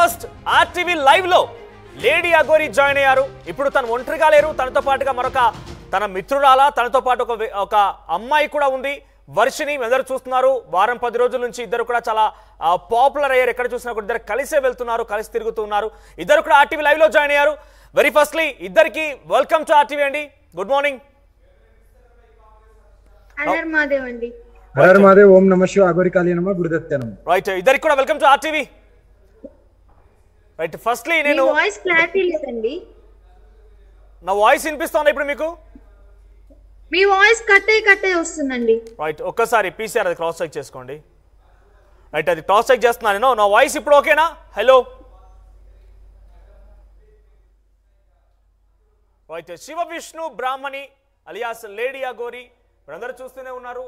First RTV live లో lady Aghori join అయ్యారు. ఇప్పుడు తను ఒంటరిగా లేరు, తనతో పాటుగా మరొక తన మిత్రురాల, తనతో పాటు ఒక అమ్మాయి కూడా ఉంది, వర్షిని. అందరూ చూస్తున్నారు, వారం 10 రోజుల నుంచి ఇద్దరు కూడా చాలా పాపులర్ అయ్యారు. ఎక్కడ చూసినా కూడా ఇద్దరు కలిసే వెళ్తున్నారు, కలిసి తిరుగుతున్నారు. ఇద్దరు కూడా ఆర్టీవీ లైవ్ లో జాయిన్ అయ్యారు. వెరీ ఫస్ట్లీ ఇద్దరికి వెల్కమ్ టు ఆర్టీవీ అండి. Good morning. హర్ మాదేవ్ అండి. హర్ మాదేవ్. ఓం నమః శివాయ. అఘోరి కాళీ నమః. గురుదత్తే నమః. రైట్, ఇద్దరికి కూడా welcome to RTV. Right, firstly నేను వాయిస్ క్లారిటీ లేదండి. నా వాయిస్ వినిపిస్తోందా ఇప్పుడు మీకు? మీ వాయిస్ కట్టే వస్తుందండి. రైట్, ఒక్కసారి పీసీఆర్ అది క్రాస్ చెక్ చేసుకోండి. రైట్, అది క్రాస్ చెక్ చేస్తున్నాను నేను. నా వాయిస్ ఇప్పుడు ఓకేనా? హలో. రైట్, శివ విష్ణు బ్రాహ్మణి అలియాస్ లేడీ అఘోరి మీరందరూ చూస్తూనే ఉన్నారు.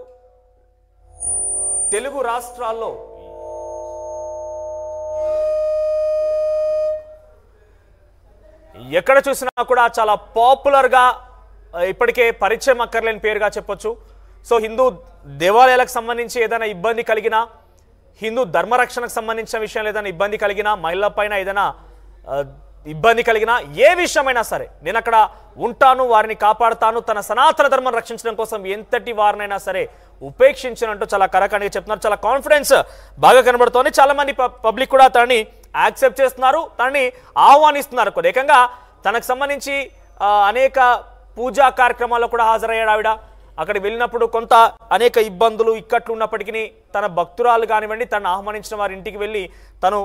తెలుగు రాష్ట్రాల్లో ఎక్కడ చూసినా కూడా చాలా పాపులర్గా, ఇప్పటికే పరిచయం అక్కర్లేని పేరుగా చెప్పొచ్చు. సో హిందూ దేవాలయాలకు సంబంధించి ఏదైనా ఇబ్బంది కలిగినా, హిందూ ధర్మరక్షణకు సంబంధించిన విషయంలో ఏదైనా ఇబ్బంది కలిగినా, మహిళల పైన ఏదైనా ఇబ్బంది కలిగినా, ఏ విషయమైనా సరే నేను అక్కడ ఉంటాను, వారిని కాపాడుతాను, తన సనాతన ధర్మం రక్షించడం కోసం ఎంతటి వారినైనా సరే ఉపేక్షించినట్టు చాలా కరకణిగా చెప్తున్నారు. చాలా కాన్ఫిడెన్స్ బాగా కనబడుతోంది. చాలా మంది పబ్లిక్ కూడా తనని యాక్సెప్ట్ చేస్తున్నారు, తనని ఆహ్వానిస్తున్నారు. ఏకంగా తనకు సంబంధించి అనేక పూజా కార్యక్రమాల్లో కూడా హాజరయ్యాడు ఆవిడ. అక్కడ వెళ్ళినప్పుడు కొంత అనేక ఇబ్బందులు ఇక్కట్లు ఉన్నప్పటికీ తన భక్తురాలు కానివ్వండి, తను ఆహ్వానించిన వారి ఇంటికి వెళ్ళి తను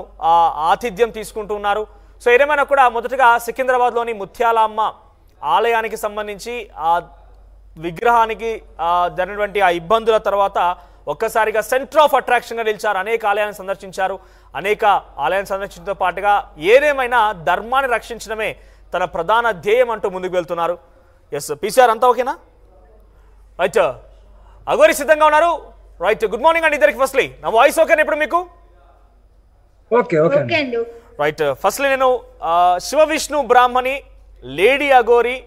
ఆతిథ్యం తీసుకుంటూ ఉన్నారు. సో ఏదేమైనా కూడా మొదటగా సికింద్రాబాద్లోని ముత్యాలమ్మ ఆలయానికి సంబంధించి ఆ విగ్రహానికి జరిగినటువంటి ఆ ఇబ్బందుల తర్వాత ఒక్కసారిగా సెంటర్ ఆఫ్ అట్రాక్షన్గా నిలిచారు. అనేక ఆలయాన్ని సందర్శించారు. అనేక ఆలయాన్ని సందర్శించడంతో పాటుగా ఏదేమైనా ధర్మాన్ని రక్షించడమే తన ప్రధాన ధ్యేయం అంటూ ముందుకు వెళ్తున్నారు. ఎస్ పీసీఆర్ అంతా ఓకేనా? రైట్, అఘోరి సిద్ధంగా ఉన్నారు. రైట్, గుడ్ మార్నింగ్ అండి ఇద్దరికి. ఫస్ట్లీ నా వాయిస్ ఓకేనా ఇప్పుడు మీకు? ఓకే ఓకే అండి. రైట్, ఫస్ట్లీ నేను శివ విష్ణు బ్రాహ్మణి, లేడీ అఘోరి,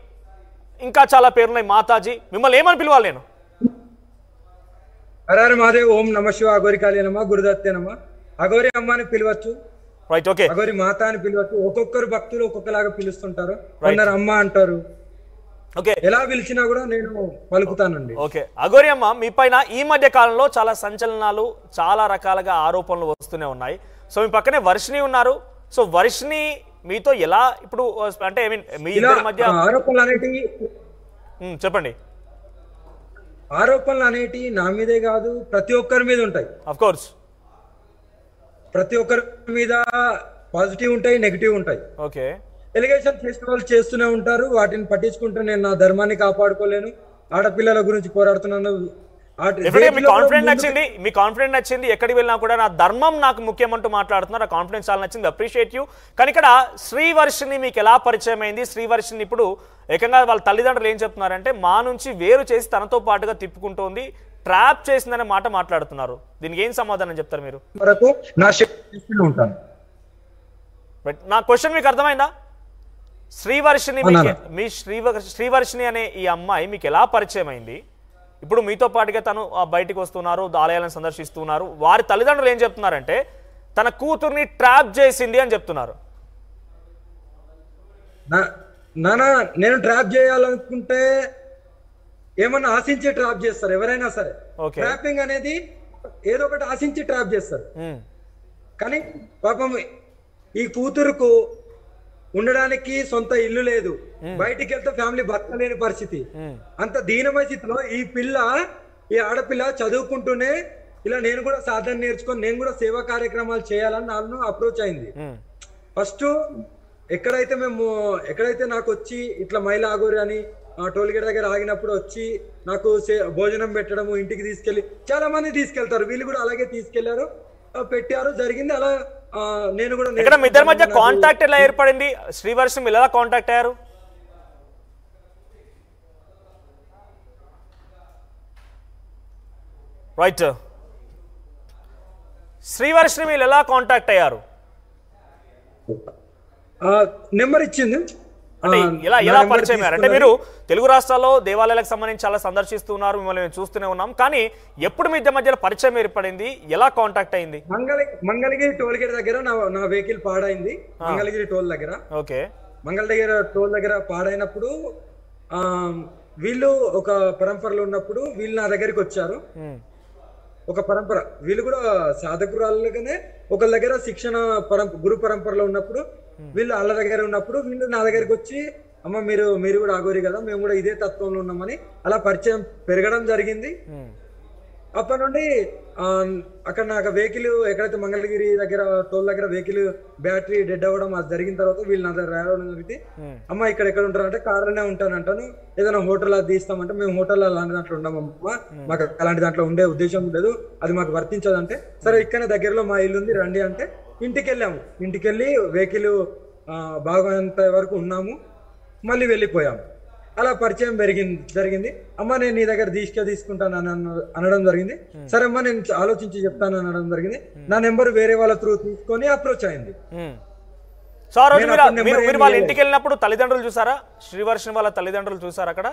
ఇంకా చాలా పేరున్నాయి, మాతాజీ, మిమ్మల్ని ఏమని పిలవాలి నేను? హర్ మాదేవ్. ఓం నమః శివాయ. అఘోరి కాళీ నమః. గురుదత్తే నమః. అఘోరి అమ్మ అని పిలవచ్చు, రైట్, ఓకే. అఘోరి మాత అని పిలవచ్చు. ఒక్కొక్కరు భక్తులు ఒక్కొక్కలాగా పిలుస్తుంటారు. కొందరు అమ్మ అంటారు. ఓకే, ఎలా పిలిచినా కూడా నేను పలుకుతానండి. ఓకే. అఘోరి అమ్మ, మీ పైన ఈ మధ్య కాలంలో చాలా సంచలనాలు, చాలా రకాలుగా ఆరోపణలు వస్తూనే ఉన్నాయి. సో మీ పక్కనే వర్షిని ఉన్నారు. సో వర్షిని మీతో ఎలా ఇప్పుడు అంటే ఐ మీన్ మీ ఇద్దరి మధ్య ఆరోపణలు అనేటివి చెప్పండి. ఆరోపణలు అనేటివి నా మీదే కాదు, ప్రతి ఒక్కరి మీద ఉంటాయి. ఆఫ్ కోర్స్ ప్రతి ఒక్కరి మీద పాజిటివ్ ఉంటాయి, నెగిటివ్ ఉంటాయి. ఓకే, ఎలిగేషన్ ఫెస్టివల్ చేస్తూనే ఉంటారు. వాటిని పట్టించుకుంటూ నేను నా ధర్మాన్ని కాపాడుకోలేను, ఆడపిల్లల గురించి పోరాడుతున్నాను. మీ కాన్ఫిడెంట్ నచ్చింది. ఎక్కడికి వెళ్ళినా కూడా నా ధర్మం నాకు ముఖ్యమంటూ మాట్లాడుతున్నారు. ఆ కాన్ఫిడెన్స్ చాలా నచ్చింది, అప్రిషియేట్ యూ. కానీ ఇక్కడ శ్రీవర్షిని మీకు ఎలా పరిచయం అయింది? శ్రీవర్షిని ఇప్పుడు ఏకంగా వాళ్ళ తల్లిదండ్రులు ఏం చెప్తున్నారంటే మా నుంచి వేరు చేసి తనతో పాటుగా తిప్పుకుంటోంది, ట్రాప్ చేసిందనే మాట మాట్లాడుతున్నారు. దీనికి ఏం సమాధానం చెప్తారు మీరు? నా క్వశ్చన్ మీకు అర్థమైందా? శ్రీవర్షిని శ్రీవర్షిని అనే ఈ అమ్మాయి మీకు ఎలా పరిచయం అయింది? ఇప్పుడు మీతో పాటుగా తను బయటికి వస్తున్నారు, ఆలయాలను సందర్శిస్తున్నారు. వారి తల్లిదండ్రులు ఏం చెప్తున్నారంటే తన కూతుర్ని ట్రాప్ చేసింది అని చెప్తున్నారు. నానా, నేను ట్రాప్ చేయాలనుకుంటే ఏమన్నా ఆశించి ట్రాప్ చేస్తారు ఎవరైనా సరే. ట్రాపింగ్ అనేది ఏదో ఒకటి ఆశించి ట్రాప్ చేస్తారు. కానీ పాపం ఈ కూతురుకు ఉండడానికి సొంత ఇల్లు లేదు, బయటికి వెళ్తే ఫ్యామిలీ బతకలేని పరిస్థితి. అంత దీనమైన స్థితిలో ఈ ఆడపిల్ల చదువుకుంటూనే ఇలా నేను కూడా సాధన నేర్చుకొని నేను కూడా సేవా కార్యక్రమాలు చేయాలని నన్ను అప్రోచ్ అయింది. ఫస్ట్ ఎక్కడైతే నాకు వచ్చి ఇట్లా మహిళా అఘోరి అని టోల్గేట్ దగ్గర ఆగినప్పుడు వచ్చి నాకు భోజనం పెట్టడము, ఇంటికి తీసుకెళ్లి చాలా మంది తీసుకెళ్తారు, వీళ్ళు కూడా అలాగే తీసుకెళ్లారు, పెట్టారు, జరిగింది. అలా నేను కూడా ఇక్కడ మీ ఇద్దరి మధ్య కాంటాక్ట్ ఎలా ఏర్పడింది? శ్రీవర్షిని ఎలా కాంటాక్ట్ అయ్యారు? రైట్, శ్రీవర్షిని మీరు ఎలా కాంటాక్ట్ అయ్యారు? నెంబర్ ఇచ్చింది, అంటే ఎలా పరిచయం అయ్యారు? అంటే మీరు తెలుగు రాష్ట్రాల్లో దేవాలయాలకు సంబంధించి చాలా సందర్శిస్తున్నారు, మిమ్మల్ని మేము చూస్తూనే ఉన్నాం, కానీ ఎప్పుడు మీ మధ్యలో పరిచయం ఏర్పడింది, ఎలా కాంటాక్ట్ అయింది? మంగళగిరి టోల్ గేట్ దగ్గర నా వెహికల్ పాడైంది. మంగళగిరి టోల్ దగ్గర, ఓకే, మంగళగిరి టోల్ దగ్గర పాడైనప్పుడు వీళ్ళు ఒక పరంపరలో ఉన్నప్పుడు వీళ్ళు నా దగ్గరికి వచ్చారు. ఒక పరంపర, వీళ్ళు కూడా సాధకురాలుగానే ఒకళ్ళ దగ్గర శిక్షణ గురు పరంపరలో ఉన్నప్పుడు వీళ్ళు వాళ్ళ దగ్గర ఉన్నప్పుడు వీళ్ళు నా దగ్గరికి వచ్చి, అమ్మ మీరు కూడా అఘోరి కదా, మేము కూడా ఇదే తత్వంలో ఉన్నామని అలా పరిచయం పెరగడం జరిగింది. అప్పటి నుండి అక్కడ నాకు వెహికల్ ఎక్కడైతే మంగళగిరి దగ్గర టోల్ దగ్గర వెహికల్ బ్యాటరీ డెడ్ అవ్వడం అది జరిగిన తర్వాత వీళ్ళు నా దగ్గర రావడం జరిగింది. అమ్మ ఇక్కడ ఎక్కడ ఉంటారంటే కార్లోనే ఉంటానంటాను, ఏదైనా హోటల్ అది తీస్తామంటే మేము హోటల్ అలాంటి దాంట్లో ఉండమమ్మా, మాకు అలాంటి దాంట్లో ఉండే ఉద్దేశం లేదు, అది మాకు వర్తించదు అంటే, సరే ఇక్కడ దగ్గరలో మా ఇల్లు ఉంది రండి అంటే ఇంటికి వెళ్ళాము. ఇంటికి వెళ్ళి వెహికల్ బాగోంత వరకు ఉన్నాము, మళ్ళీ వెళ్ళిపోయాము. అలా పరిచయం జరిగింది. అమ్మ నేను నీ దగ్గర తీసుకుంటాను అనడం జరిగింది. సరే అమ్మ నేను ఆలోచించి చెప్తాను అనడం జరిగింది. నా నెంబర్ వేరే వాళ్ళ త్రూ తీసుకొని అప్రోచ్ అయింది. సో ఆ రోజు మీరు వాళ్ళ ఇంటికి వెళ్ళినప్పుడు తల్లిదండ్రులు చూసారా? శ్రీవర్షిని వాళ్ళ తల్లిదండ్రులు చూసారా అక్కడ?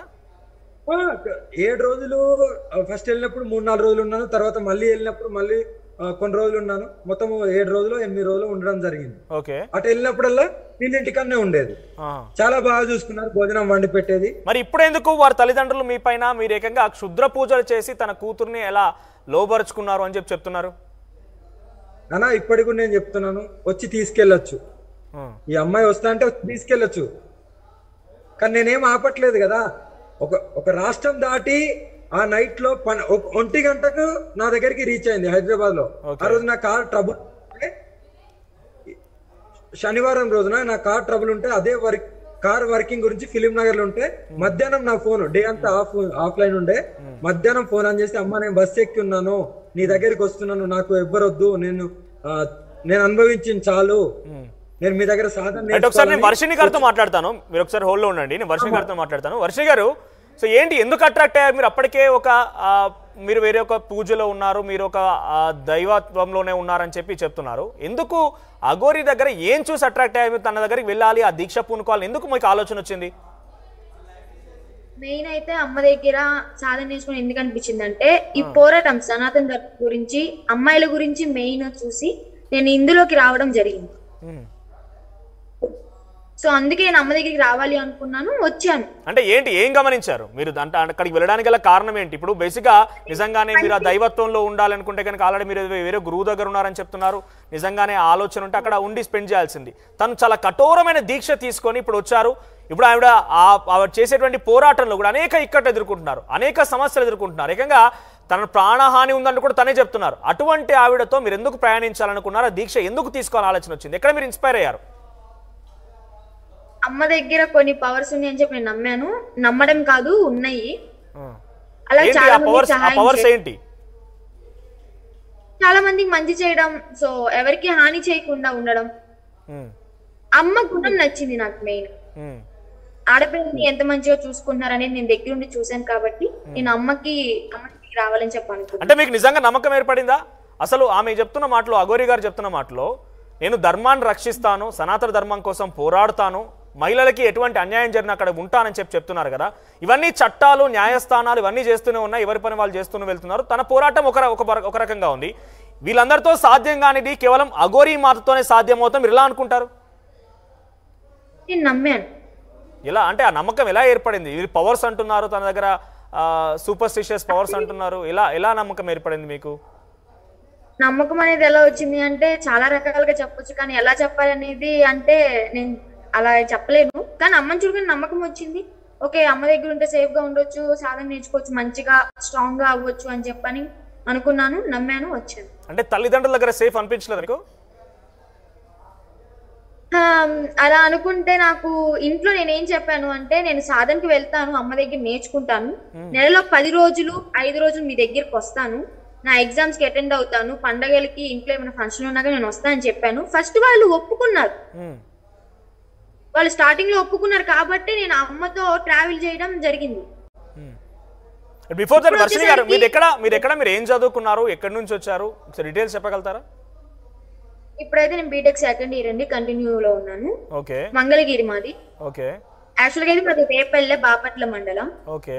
7 రోజులు ఫస్ట్ వెళ్ళినప్పుడు 3-4 రోజులు ఉన్నాను. తర్వాత మళ్ళీ వెళ్ళినప్పుడు మళ్ళీ కొన్ని రోజులు ఉన్నాను. మొత్తం 7 రోజులు 8 రోజులు ఉండడం జరిగింది. అటు వెళ్ళినప్పుడల్లా వీళ్ళ ఇంటికన్నా ఉండేది. చాలా బాగా చూసుకున్నారు, భోజనం వండి పెట్టేది. మరి ఇప్పుడు ఎందుకు వారి తల్లిదండ్రులు మీ పైన మీరు ఏకంగా క్షుద్ర పూజలు చేసి తన కూతుర్ని ఎలా లోబరుచుకున్నారు అని చెప్తున్నారు? అన్నా ఇప్పటికి నేను చెప్తున్నాను, వచ్చి తీసుకెళ్ళొచ్చు, ఈ అమ్మాయి వస్తా అంటే తీసుకెళ్ళొచ్చు, కానీ నేనేం ఆపట్లేదు కదా. ఒక రాష్ట్రం దాటి ఆ నైట్ లో 1 గంటకు నా దగ్గరికి రీచ్ అయింది హైదరాబాద్ లో. ఆ రోజు నా కార్ ట్రబుల్, శనివారం రోజున నా కార్ ట్రబుల్ ఉంటే అదే కార్ వర్కింగ్ గురించి ఫిలిం నగర్ లో ఉంటే మధ్యాహ్నం నా ఫోన్ డే అంతా ఆఫ్లైన్ ఉండే, మధ్యాహ్నం ఫోన్ ఆన్ చేసి అమ్మ నేను బస్ ఎక్కి ఉన్నాను, నీ దగ్గరికి వస్తున్నాను, నాకు ఎవ్వరొద్దు, నేను అనుభవించింది చాలు, నేను మీ దగ్గర సాధన. ఒకసారి నేను వర్షిణి గారితో మాట్లాడతాను, మీరు ఒకసారి హోల్డ్ లో ఉండండి, నేను వర్షిణి గారితో మాట్లాడతాను. వర్షిణి గారు, సో ఏంటి, ఎందుకు అట్రాక్ట్ అయ్యారు మీరు? అప్పటికే మీరు వేరే ఒక పూజలో ఉన్నారు, మీరు ఒక దైవత్వంలోనే ఉన్నారని చెప్తున్నారు. ఎందుకు అఘోరి దగ్గర ఏం చూసి అట్రాక్ట్ అయ్యారు? తన దగ్గరికి వెళ్ళాలి, ఆ దీక్ష పూనుకోవాలి, ఎందుకు మీకు ఆలోచన వచ్చింది? మెయిన్ అయితే అమ్మ దగ్గర సాధన చేసుకుని ఎందుకు అనిపించింది అంటే, ఈ పోరాటం సనాతన ధర్మం గురించి, అమ్మాయిల గురించి మెయిన్ చూసి నేను ఇందులోకి రావడం జరిగింది. సో అందుకే నేను అమ్మ దగ్గరికి రావాలి అనుకున్నాను, వచ్చాను. అంటే ఏంటి, ఏం గమనించారు మీరు? అంటే అక్కడికి వెళ్ళడానికి గల కారణం ఏంటి? ఇప్పుడు బేసిక్ గా నిజంగానే మీరు ఆ దైవత్వంలో ఉండాలనుకుంటే కనుక ఆల్రెడీ మీరు వేరే గురువు దగ్గర ఉన్నారని చెప్తున్నారు, నిజంగానే ఆలోచన ఉంటే అక్కడ ఉండి స్పెండ్ చేయాల్సింది. తను చాలా కఠోరమైన దీక్ష తీసుకొని ఇప్పుడు వచ్చారు. ఇప్పుడు ఆవిడ చేసేటువంటి పోరాటంలో కూడా అనేక ఇక్కట్లు ఎదుర్కొంటున్నారు, అనేక సమస్యలు ఎదుర్కొంటున్నారు, ఏకంగా తన ప్రాణహాని ఉందని కూడా తనే చెప్తున్నారు. అటువంటి ఆవిడతో మీరు ఎందుకు ప్రయాణించాలనుకున్నారు? ఆ దీక్ష ఎందుకు తీసుకోవాలని ఆలోచన వచ్చింది? ఎక్కడ మీరు ఇన్స్పైర్ అయ్యారు? అమ్మ దగ్గర కొన్ని పవర్స్ ఉన్నాయని చెప్పి నేను నమ్మాను. నమ్మడం కాదు, ఉన్నాయి. అలా చాలా మందికి మంచి చేయడం, సో ఎవరికి హాని చేయకుండా ఉండడం. అమ్మ గుణం నచ్చింది నాకు. మెయిన్ ఆడపిల్లని ఎంత మంచిగా చూసుకుంటున్నారు అనేది నేను దగ్గర ఉండి చూశాను కాబట్టి నేను అమ్మకి రావాలని చెప్పాను. అంటే మీకు నిజంగా నమ్మకం ఏర్పడిందా? అసలు ఆమె చెప్తున్న మాటలో, అఘోరి గారు చెప్తున్న మాటలో, నేను ధర్మాన్ని రక్షిస్తాను, సనాతన ధర్మం కోసం పోరాడుతాను, మహిళలకి ఎటువంటి అన్యాయం జరిగిన అక్కడ ఉంటానని చెప్తున్నారు కదా. ఇవన్నీ చట్టాలు, న్యాయస్థానాలు ఇవన్నీ చేస్తూనే ఉన్నాయి, ఎవరి పని వాళ్ళు చేస్తూనే వెళ్తున్నారు. తన పోరాటం ఒక రకంగా ఉంది. వీళ్ళందరితో సాధ్యం కానిది కేవలం అఘోరి మాతతోనే సాధ్యమవుతాం మీరు ఎలా అనుకుంటారు? నేను నమ్మాను. ఎలా అంటే ఆ నమ్మకం ఎలా ఏర్పడింది? వీళ్ళు పవర్స్ అంటున్నారు, తన దగ్గర సూపర్స్టిషియస్ పవర్స్ అంటున్నారు, ఎలా నమ్మకం ఏర్పడింది మీకు? నమ్మకం అనేది ఎలా వచ్చింది అంటే చాలా రకాలుగా చెప్పొచ్చు, కానీ ఎలా చెప్పాలి అనేది అంటే నేను అలా చెప్పలేను. కానీ అమ్మని చూడగానే నమ్మకం వచ్చింది. ఓకే, అమ్మ దగ్గర ఉంటే సేఫ్ గా ఉండొచ్చు, సాధన నేర్చుకోవచ్చు, మంచిగా స్ట్రాంగ్ గా అవ్వచ్చు అని చెప్పని అనుకున్నాను, నమ్మాను, వచ్చాను. అంటే తల్లిదండ్రుల దగ్గర సేఫ్ అనిపించలేదు మీకు? అలా అనుకుంటే నాకు ఇంట్లో నేనేం చెప్పాను అంటే, నేను సాధనకి వెళ్తాను, అమ్మ దగ్గర నేర్చుకుంటాను, నెలలో 10 రోజులు 5 రోజులు మీ దగ్గరికి వస్తాను, నా ఎగ్జామ్స్ కి అటెండ్ అవుతాను, పండగలకి ఇంట్లో ఏమైనా ఫంక్షన్ ఉన్నాక నేను వస్తానని చెప్పాను. ఫస్ట్ వాళ్ళు ఒప్పుకున్నారు, వాళ్ళు స్టార్టింగ్ లో ఒప్పుకున్నారు కాబట్టి నేను అమ్మతో ట్రావెల్ చేయడం జరిగింది. బిఫోర్ దట్ వర్షిణి గారు, మీరు ఏం చదువుకున్నారు, ఎక్కడి నుంచి వచ్చారు, డీటెయిల్స్ చెప్పగలుగుతారా? ఇప్పుడైతే నేను బీటెక్ సెకండ్ ఇయర్ అండి, కంటిన్యూ లో ఉన్నాను. మంగళగిరి మాది. ఓకే, యాక్చువల్ గా మాది రేపల్లె బాపట్ల మండలం. ఓకే.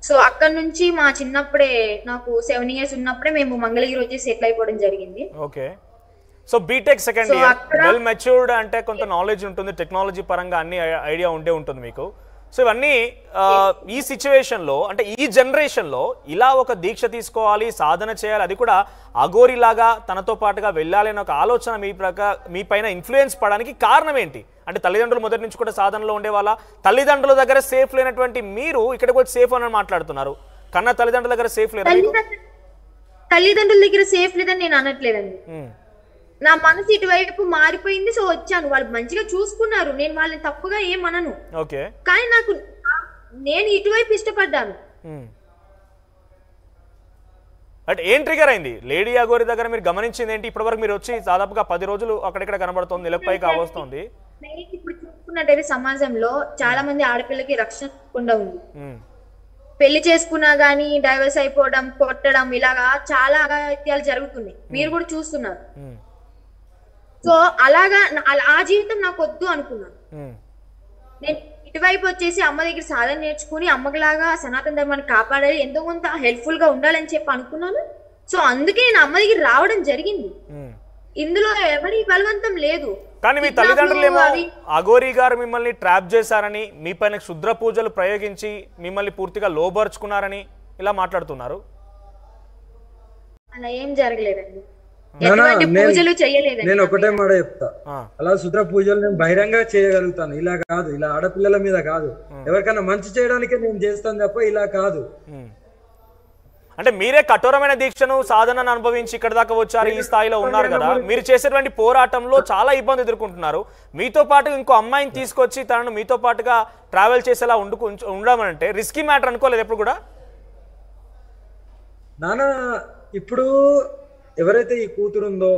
సో అక్కడ నుంచి మా చిన్నప్పుడే నాకు 7 years ఉన్నప్పుడే మేము మంగళగిరి వచ్చి సెటిల్ అయిపోవడం జరిగింది. Okay. So B Tech second year, well matured అంటే కొంత నాలెడ్జ్ ఉంటుంది, టెక్నాలజీ పరంగా అన్ని ఐడియా ఉంటుంది మీకు. సో ఇవన్నీ ఈ సిచ్యువేషన్లో అంటే ఈ జనరేషన్లో ఇలా ఒక దీక్ష తీసుకోవాలి, సాధన చేయాలి, అది కూడా అఘోరిలాగా తనతో పాటుగా వెళ్ళాలి అనే ఒక ఆలోచన మీ పైన ఇన్ఫ్లుయెన్స్ పడడానికి కారణం ఏంటి? అంటే తల్లిదండ్రులు మొదటి నుంచి కూడా సాధనలో ఉండేవాళ్ళ, తల్లిదండ్రుల దగ్గర సేఫ్ లేనటువంటి మీరు ఇక్కడికి వచ్చి సేఫ్ అని మాట్లాడుతున్నారు, కన్నా తల్లిదండ్రుల దగ్గర సేఫ్ లేదా? తల్లిదండ్రుల దగ్గర సేఫ్ లేదని నేను అనట్లేదండి. నా మనసు ఇటువైపు మారిపోయింది. సో వచ్చాను, వాళ్ళు మంచిగా చూసుకున్నారు, నేను వాళ్ళని తప్పుగా ఏమనను. ఓకే. కానీ నేను ఇటువైపు ఇష్టపడ్డాను. అంటే ఏం ట్రిగర్ అయింది లేడీ అఘోరి దగ్గర మీరు గమనించింది ఏంటి? ఇప్పటి వరకు మీరు వచ్చి దాదాపుగా 10 రోజులు అక్కడిక్కడ కనబడుతుంది, నెలపై కావస్తుంది. ఇప్పుడు చూసుకున్నట్టయితే సమాజంలో చాలా మంది ఆడపిల్లకి రక్షణ లేకుండా ఉంది. పెళ్లి చేసుకున్నా గానీ డైవర్స్ అయిపోవడం, కొట్టడం, ఇలాగా చాలా అఘాయిత్యాలు జరుగుతున్నాయి, మీరు కూడా చూస్తున్నారు. సో అలాగా ఆ జీవితం నాకు వద్దు అనుకున్నాను. నేను ఇటువైపు వచ్చేసి అమ్మ దగ్గర సాధన నేర్చుకుని అమ్మలాగా సనాతన ధర్మాన్ని కాపాడాలి, ఎంతో కొంత హెల్ప్ఫుల్ గా ఉండాలని చెప్పి అనుకున్నాను. సో అందుకే నేను అమ్మ దగ్గర రావడం జరిగింది. ఇందులో ఎవరి బలవంతం లేదు. కానీ మీ తల్లిదండ్రులు ఏమో అఘోరి గారు మిమ్మల్ని ట్రాప్ చేశారని, మీ పైన క్షుద్ర పూజలు ప్రయోగించి మిమ్మల్ని పూర్తిగా లోబర్చుకున్నారని ఇలా మాట్లాడుతున్నారు. అలా ఏం జరగలేదండి, నేను ఒకటే మాట చెప్తా, అలా శుద్ర పూజలు నేను బహిరంగ చేయగలుగుతాను, ఇలా కాదు, ఇలా ఆడపిల్లల మీద కాదు, ఎవరికైనా మంచి చేయడానికే నేను చేస్తాను తప్ప ఇలా కాదు. అంటే మీరే కఠోరమైన దీక్షను సాధనను అనుభవించి ఇక్కడ దాకా వచ్చారు, ఈ స్థాయిలో ఉన్నారు కదా. మీరు చేసేటువంటి పోరాటంలో చాలా ఇబ్బంది ఎదుర్కొంటున్నారు. మీతో పాటు ఇంకో అమ్మాయిని తీసుకొచ్చి తనను మీతో పాటుగా ట్రావెల్ చేసేలా ఉండమంటే రిస్కీ మ్యాటర్ అనుకోలేదు ఎప్పుడు కూడా? నానా ఇప్పుడు ఎవరైతే ఈ కూతురు ఉందో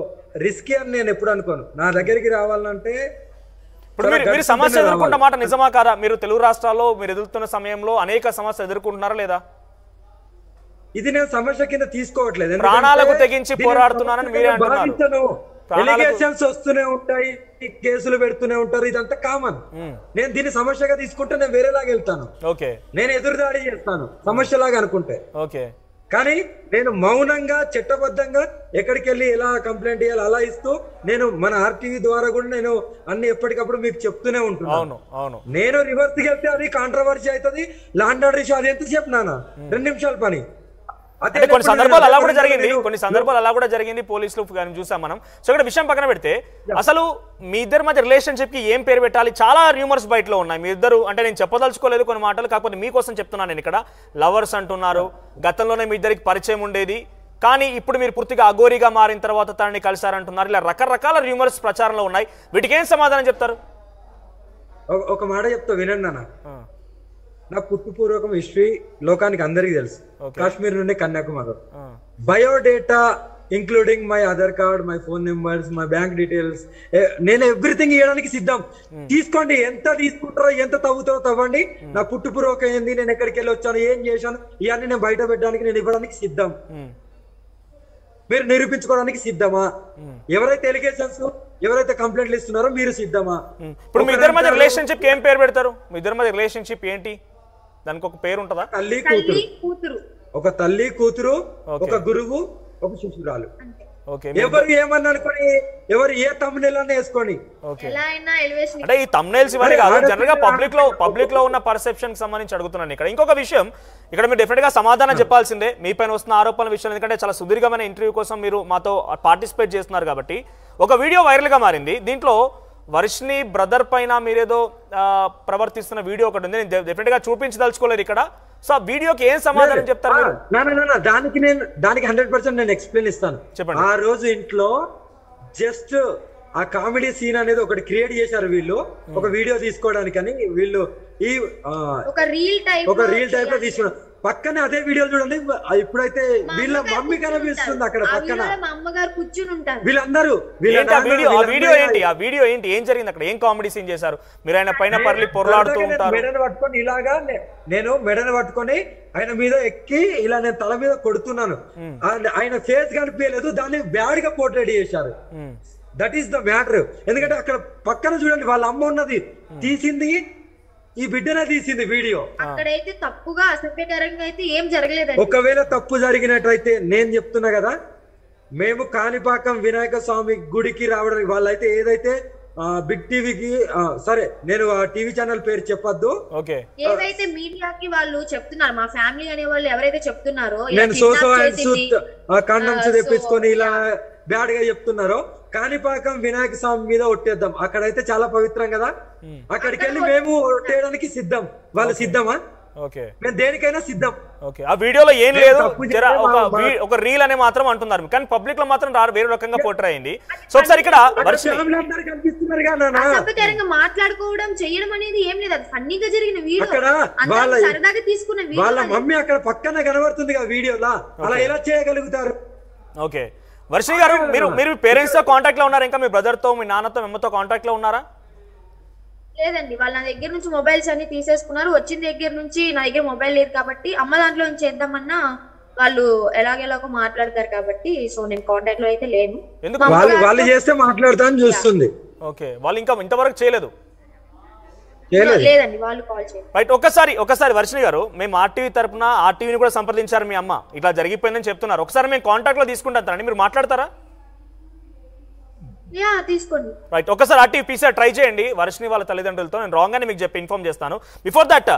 రిస్కీ అని నేను ఎప్పుడు అనుకోను. నా దగ్గరికి రావాలంటే ఇప్పుడు మీరు సమస్య ఎదుర్కొంటున్న మాట నిజమా కాదా? మీరు తెలుగు రాష్ట్రాల్లో మీరు ఎదుర్కొన్న సమయంలో అనేక సమస్యలు ఎదుర్కొంటున్నారా లేదా? ఇది నేను సమస్య కింద తీసుకోవట్లేదు, ప్రాణాలకు తెగించి పోరాడుతున్నానని మీరే అంటున్నారు. ఎలిగేషన్స్ వస్తూనే ఉంటాయి, కేసులు పెడుతూనే ఉంటారు, ఇదంతా కామన్. నేను దీన్ని సమస్యగా తీసుకుంటే నేను వేరేలాగా వెళ్తాను. ఓకే. నేను ఎదురుదాడి చేస్తాను సమస్యలాగా అనుకుంటే. ఓకే. కానీ నేను మౌనంగా చట్టబద్ధంగా ఎక్కడికి వెళ్ళి ఎలా కంప్లైంట్ ఇవ్వాలి అలా ఇస్తూ నేను మన ఆర్టీవీ ద్వారా కూడా నేను అన్ని ఎప్పటికప్పుడు మీకు చెప్తూనే ఉంటున్నాను. నేను రివర్స్ కి వెళ్తే అది కాంట్రవర్సీ అవుతుంది, లాండ్ ఆర్డర్ ఇష్యూ, అది ఎంతసేపు నాన్న 2 నిమిషాల పని. కొన్ని సందర్భాలు అలా కూడా జరిగింది, పోలీసులు చూసాం మనం. సో ఇక్కడ విషయం పక్కన పెడితే అసలు మీ ఇద్దరి మధ్య రిలేషన్షిప్ కి ఏం పేరు పెట్టాలి? చాలా రూమర్స్ బయటలో ఉన్నాయి మీ ఇద్దరు, అంటే నేను చెప్పదలుచుకోలేదు కొన్ని మాటలు, కాకపోతే మీకోసం చెప్తున్నాను. నేను ఇక్కడ లవర్స్ అంటున్నారు, గతంలోనే మీ ఇద్దరికి పరిచయం ఉండేది, కానీ ఇప్పుడు మీరు పూర్తిగా అఘోరిగా మారిన తర్వాత తనని కలిసారంటున్నారు. ఇలా రకరకాల రూమర్స్ ప్రచారంలో ఉన్నాయి. వీటికి ఏం సమాధానం చెప్తారు? ఒక మాట చెప్తా వినండి అన్న. నా పుట్టుపూర్వకం హిస్టరీ లోకానికి అందరికీ తెలుసు, కాశ్మీర్ నుండి Kanyakumari. Biodata including my Aadhaar card, my phone numbers, my bank details, నేను ఎవ్రీథింగ్ ఇవ్వడానికి సిద్ధం. తీసుకోండి, ఎంత తీసుకుంటారో, ఎంత తవ్వుతారో తవ్వండి. నా పుట్టుపూర్వకం ఏంది, నేను ఎక్కడికి వెళ్ళి వచ్చాను, ఏం చేశాను, ఇవన్నీ నేను బయట పెట్టడానికి నేను ఇవ్వడానికి సిద్ధం. మీరు నిరూపించుకోవడానికి సిద్ధమా? ఎవరైతే ఎలిగేషన్స్, ఎవరైతే కంప్లైంట్లు ఇస్తున్నారో మీరు సిద్ధమా? ఇప్పుడు మీ ఇద్దరి మధ్య రిలేషన్షిప్ ఏం పేరు పెడతారు? మీ ఇద్దరి మధ్య రిలేషన్షిప్ ఏంటి? దానికి ఒక పేరు ఉంటుందా? తల్లి కూతురు, ఒక తల్లి కూతురు, ఒక గురువు, ఒక శిష్యురాలు. ఎవరు ఏమన్నా అనుకోని, ఎవరు ఏ తమ్మునేల్ అన్నా వేసుకొని. అంటే ఈ తమ్నేల్స్ ఇవన్నీ కాదు, జనరల్ గా పబ్లిక్ లో ఉన్న పర్సెప్షన్ కి సంబంధించి అడుగుతున్నాను. ఇక్కడ ఇంకొక విషయం, ఇక్కడ మీరు డెఫినెట్ గా సమాధానం చెప్పాల్సిందే మీ పైన వస్తున్న ఆరోపణల విషయం, ఎందుకంటే చాలా సుదీర్ఘమైన ఇంటర్వ్యూ కోసం మీరు మాతో పార్టిసిపేట్ చేస్తున్నారు కాబట్టి. ఒక వీడియో వైరల్ గా మారింది, దీంట్లో వర్షిని బ్రదర్ పైన మీరేదో ప్రవర్తిస్తున్న వీడియో ఒకటి ఉంది. నేను డెఫినెట్ గా చూపించదలుచుకోలేదు ఇక్కడ. సో ఆ వీడియోకి ఏం సమాధానం చెప్తారు మీరు? దానికి 100% నేను ఎక్స్ప్లెయిన్ ఇస్తాను. చెప్పండి. ఆ రోజు ఇంట్లో జస్ట్ ఆ కామెడీ సీన్ అనేది ఒకటి క్రియేట్ చేశారు వీళ్ళు, ఒక వీడియో తీసుకోవడానికి అని. వీళ్ళు ఈ ఒక రీల్ టైప్ లో తీసుకున్నారు. పక్కనే అదే వీడియో చూడండి, ఇప్పుడైతే వీళ్ళ మమ్మీ కనిపిస్తుంది అక్కడ పక్కన, వీళ్ళందరూ. ఆ వీడియో ఏంటి, ఏం జరిగింది అక్కడ, ఏం కామెడీ సీన్ చేశారు మీరు? ఆయన పైన పర్లి పొరలాడుతూ ఉంటారు. మెడను పట్టుకొని ఇలాగా, నేను మెడను పట్టుకొని ఆయన మీద ఎక్కి ఇలా నేను తల మీద కొడుతున్నాను. ఆయన ఫేస్ కనిపించలేదు, దాన్ని బ్యాడ్ గా పోర్ట్రేట్ చేశారు. That is the matter. ఎందుకంటే అక్కడ పక్కన చూడండి వాళ్ళ అమ్మ ఉన్నది, తీసింది ఈ బిడ్డనే తీసింది వీడియో. అక్కడైతే తప్పుగా అసభ్యకరంగా అయితే ఏం జరగలేదు. ఒకవేళ తప్పు జరిగినట్టయితే నేను చెప్తున్నా కదా, మేము కాణిపాకం వినాయక స్వామి గుడికి రావడానికి వాళ్ళైతే ఏదైతే బిగ్ టీవీకి సరే నేను ఆ టీవీ ఛానల్ పేరు చెప్పొద్దు, ఏదైతే మీడియాకి వాళ్ళు చెప్తున్నారు, మా ఫ్యామిలీ అనే వాళ్ళు ఎవరైతే చెప్తున్నారో నేను సోసో అండ్ సూత్ కండమ్స్ తెప్పించుకొని ఇలా బ్యాడ్ గా చెప్తున్నారో, కాణిపాకం వినాయక స్వామి మీద ఒట్టేద్దాం. అక్కడైతే చాలా పవిత్రం కదా, అక్కడికి వెళ్ళి మేము ఒట్టేయడానికి సిద్ధం. వాళ్ళు సిద్ధమా? మేము దేనికైనా సిద్ధం. ఆ వీడియోలో ఏం లేదు, ఒక రీల్ అనే మాత్రం అంటున్నారు, కానీ పబ్లిక్ లో మాత్రం వేరే రకంగా పోర్ట్రే అయింది. సో ఒకసారి ఇక్కడ మాట్లాడుకోవడం చేయడం అనేది ఏం లేదు, అది ఫన్నీగా జరిగిన వీడియో, సరదాగా తీసుకున్న వీడియో. వాళ్ళ మమ్మీ అక్కడ పక్కన కనబడుతుంది కదా వీడియోలో, అలా ఎలా చేయగలుగుతారు? ఓకే వర్షిణి గారు, మీరు పేరెంట్స్ తో కాంటాక్ట్ లో ఉన్నారా? ఇంకా మీ బ్రదర్ తో, మీ నాన్నతో, అమ్మతో కాంటాక్ట్ లో ఉన్నారా? లేదండి, వాళ్ళ నా దగ్గర నుంచి మొబైల్స్ అన్ని తీసేసుకున్నారు. వచ్చిన దగ్గర నుంచి నా దగ్గర మొబైల్ లేదు కాబట్టి అమ్మ దాంట్లో నుంచి చేద్దామన్నా వాళ్ళు ఎలాగెలాగో మాట్లాడతారు కాబట్టి, సో నేను కాంటాక్ట్ లో అయితే లేను. వాళ్ళు చేస్తే మాట్లాడతాను చూస్తుంది. ఓకే, వాళ్ళు ఇంకా ఇంతవరకు చేయలేదు. లేదండి, వాళ్ళు కాల్ చేయలేదు. రైట్, ఒకసారి వర్షిణి గారు, మేము ఆర్టీవీ తరపున ఆర్టీవీని కూడా సంప్రదించారు, మీ అమ్మ ఇట్లా జరిగిపోయిందని చెప్తున్నారు. ఒకసారి మేము కాంటాక్ట్ లో తీసుకుంటారండి, మీరు మాట్లాడతారా? తీసుకోండి. రైట్, ఒకసారి ఆర్టీవీ పీసీ ట్రై చేయండి వర్షిణి వాళ్ళ తల్లిదండ్రులతో. నేను రాంగ్ అని మీకు చెప్పి ఇన్ఫార్మ్ చేస్తాను. బిఫోర్ దట్,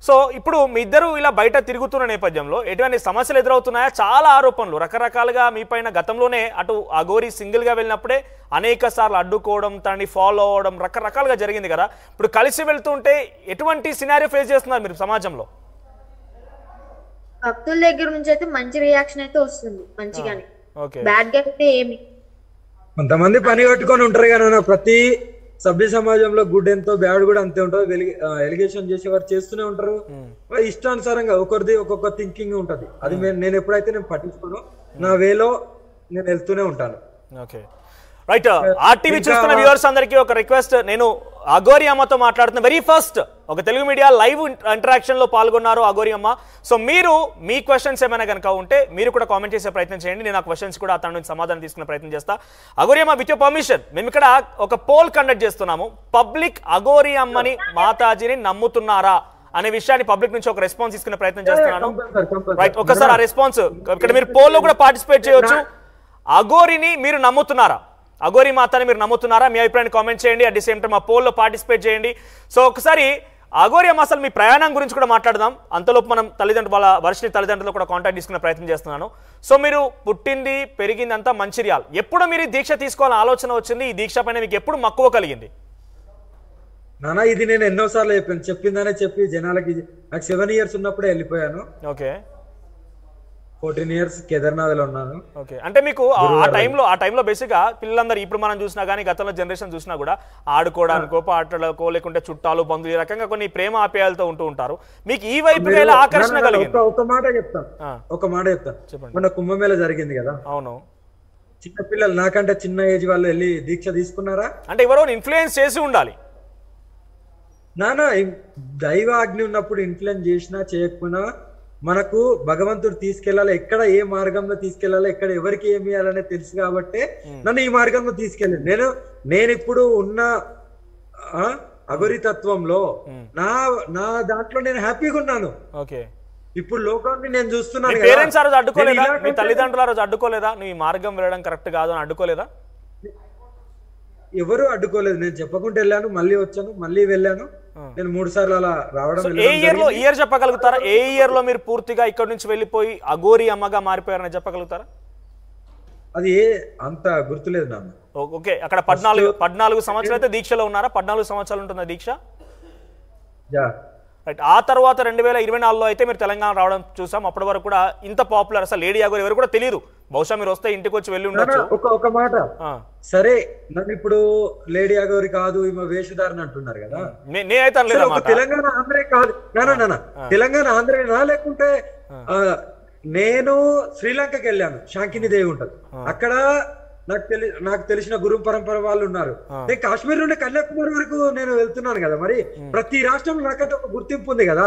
సో ఇప్పుడు మీ ఇద్దరు ఇలా బయట తిరుగుతున్న నేపథ్యంలో ఎటువంటి సమస్యలు ఎదురవుతున్నాయా? చాలా ఆరోపణలు రకరకాలుగా మీ పైన గతంలోనే అటు అఘోరి సింగిల్ గా వెళ్ళినప్పుడే అనేక సార్లు అడ్డుకోవడం, తనని ఫాలో అవడం రకరకాలుగా జరిగింది కదా. ఇప్పుడు కలిసి వెళ్తుంటే ఎటువంటి సినారియో ఫేస్ చేస్తున్నారు మీరు సమాజంలో? భక్తుల దగ్గర నుంచి అయితే మంచి రియాక్షన్ అయితే వస్తుంది, మంచిగానే. బ్యాడ్ గా అయితే ఏమి, కొంతమంది పని కట్టుకొని ఉంటారు కదా, ప్రతి సభ్య సమాజంలో గుడ్ ఎంతో బ్యాడ్ కూడా అంతే ఉంటుంది. ఎలిగేషన్ చేసే వారు చేస్తూనే ఉంటారు, ఇష్టానుసారంగా ఒకరిది ఒక్కొక్క థింకింగ్ ఉంటది. అది నేను ఎప్పుడైతే నేను పట్టించుకోను, నా వేలో నేను వెళ్తూనే ఉంటాను. ఓకే రైట్, ఆర్టీవీ చూస్తున్న వ్యూవర్స్ అందరికీ ఒక రిక్వెస్ట్. నేను అఘోరి అమ్మతో మాట్లాడుతున్న వెరీ ఫస్ట్ ఒక తెలుగు మీడియా లైవ్ ఇంటరాక్షన్ లో పాల్గొన్నారు అఘోరి అమ్మ. సో మీరు మీ క్వశ్చన్స్ ఏమైనా కనుక ఉంటే మీరు కూడా కామెంట్ చేసే ప్రయత్నం చేయండి, నేను ఆ క్వశ్చన్స్ కూడా తన నుంచి సమాధానం తీసుకునే ప్రయత్నం చేస్తా. అఘోరి అమ్మ, విత్ యువర్ పర్మిషన్, మేము ఇక్కడ ఒక పోల్ కండక్ట్ చేస్తున్నాము. పబ్లిక్ అఘోరి అమ్మని మాతాజీని నమ్ముతున్నారా అనే విషయాన్ని పబ్లిక్ నుంచి ఒక రెస్పాన్స్ తీసుకునే ప్రయత్నం చేస్తున్నాను. రైట్, ఒకసారి ఆ రెస్పాన్స్ ఇక్కడ మీరు పోల్ లో కూడా పార్టిసిపేట్ చేయొచ్చు. అఘోరిని మీరు నమ్ముతున్నారా? అఘోరి మాతని మీరు నమ్ముతున్నారా? మీ అభిప్రాయాన్ని కామెంట్ చేయండి. అట్ ది సేమ్ టైం ఆ పోల్లో పార్టిసిపేట్ చేయండి. సో ఒకసారి అఘోరి అమ్మ అసలు మీ ప్రయాణం గురించి కూడా మాట్లాడదాం. అంతలోపు మనం వాళ్ళ వర్షిణి తల్లిదండ్రులు కూడా కాంటాక్ట్ తీసుకునే ప్రయత్నం చేస్తున్నాను. సో మీరు పుట్టింది పెరిగింది అంతా మంచిర్యాల. ఎప్పుడు మీరు దీక్ష తీసుకోవాలని ఆలోచన వచ్చింది? ఈ దీక్ష పైన మీకు ఎప్పుడు మక్కువ కలిగింది? నానా ఇది నేను ఎన్నోసార్లు చెప్పిందనే చెప్పి జనాలకి, నాకు 7 years ఉన్నప్పుడే వెళ్ళిపోయాను. ఓకే, 14 years కేదార్నాథ్ లో ఉన్నాను. ఓకే, అంటే మీకు ఆ టైంలో బేసిక్ గా పిల్లలందరూ ఇప్పుడు మనం చూసినా కానీ గతంలో జనరేషన్ చూసినా కూడా ఆడుకోవడానికో పాటలకో లేకుంటే చుట్టాలు బంధువులు ఈ రకంగా కొన్ని ప్రేమ ఆప్యాయాలతో ఉంటూ ఉంటారు. మీకు ఈ వైపు ఆకర్షణ కలిగింది? ఒక మాట చెప్తాను. మొన్న కుంభమేళ జరిగింది కదా. అవును, చిన్న పిల్లలు నాకంటే చిన్న ఏజ్ వాళ్ళు వెళ్ళి దీక్ష తీసుకున్నారా? అంటే ఎవరో ఇన్ఫ్లుయెన్స్ చేసి ఉండాలి నానా. దైవ ఆజ్ఞ ఉన్నప్పుడు ఇన్ఫ్లుయెన్స్ చేసినా చేయకపోయినా మనకు భగవంతుడు తీసుకెళ్లాలి, ఎక్కడ ఏ మార్గంలో తీసుకెళ్లాలి, ఎక్కడ ఎవరికి ఏమి ఇవ్వాలనే తెలుసు కాబట్టి నన్ను ఈ మార్గంలో తీసుకెళ్ళాను. నేను ఇప్పుడు ఉన్న అఘోరి తత్వంలో నా దాంట్లో నేను హ్యాపీగా ఉన్నాను. ఇప్పుడు లోకాన్ని నేను చూస్తున్నాను. పేరెంట్స్ ఆ రోజు అడ్డుకోలేదా? మీ తల్లిదండ్రులు ఆ రోజు అడ్డుకోలేదా? నీ మార్గం వెళ్ళడం కరెక్ట్ కాదు అని అడ్డుకోలేదా? ఎవరు అడ్డుకోలేదు. నేను చెప్పకుండా వెళ్ళాను, మళ్ళీ వచ్చాను, మళ్ళీ వెళ్ళాను. నేను 3 సార్లు అలా రావడం. ఏ ఇయర్ చెప్పగలుగుతారా? ఏ ఇయర్ లో మీరు పూర్తిగా ఇక్కడ నుంచి వెళ్ళిపోయి అఘోరి అమ్మగా మారిపోయారని చెప్పగలుగుతారా? అది అంత గుర్తులేదు నాకు. ఓకే, అక్కడ 14 సంవత్సరాలు అయితే దీక్షలో ఉన్నారా? 14 సంవత్సరాలు ఉంటుందా దీక్ష? రైట్, ఆ తర్వాత 2024లో అయితే మీరు తెలంగాణ రావడం చూసాం. అప్పటి వరకు కూడా ఇంత పాపులర్ అసలు లేడీ అఘోరి ఎవరు కూడా తెలియదు. బహుశా మీరు వస్తే ఇంటికి వచ్చి వెళ్ళి ఉండొచ్చు. ఒక మాట, సరే నన్ను ఇప్పుడు లేడీ అఘోరి కాదు ఈమె వేషధారణ అంటున్నారు కదా. నేనైతే తెలంగాణ ఆంధ్రే కాదు, తెలంగాణ ఆంధ్రేనా? లేకుంటే నేను శ్రీలంకకి వెళ్ళాను, శాంకిని దేవి ఉంటది అక్కడ. నాకు తెలిసిన గురు పరంపర వాళ్ళు ఉన్నారు. నేను కాశ్మీర్ నుండి కన్యాకుమారి వరకు నేను వెళ్తున్నాను కదా. మరి ప్రతి రాష్ట్రంలో నాకంటే ఒక గుర్తింపు ఉంది కదా.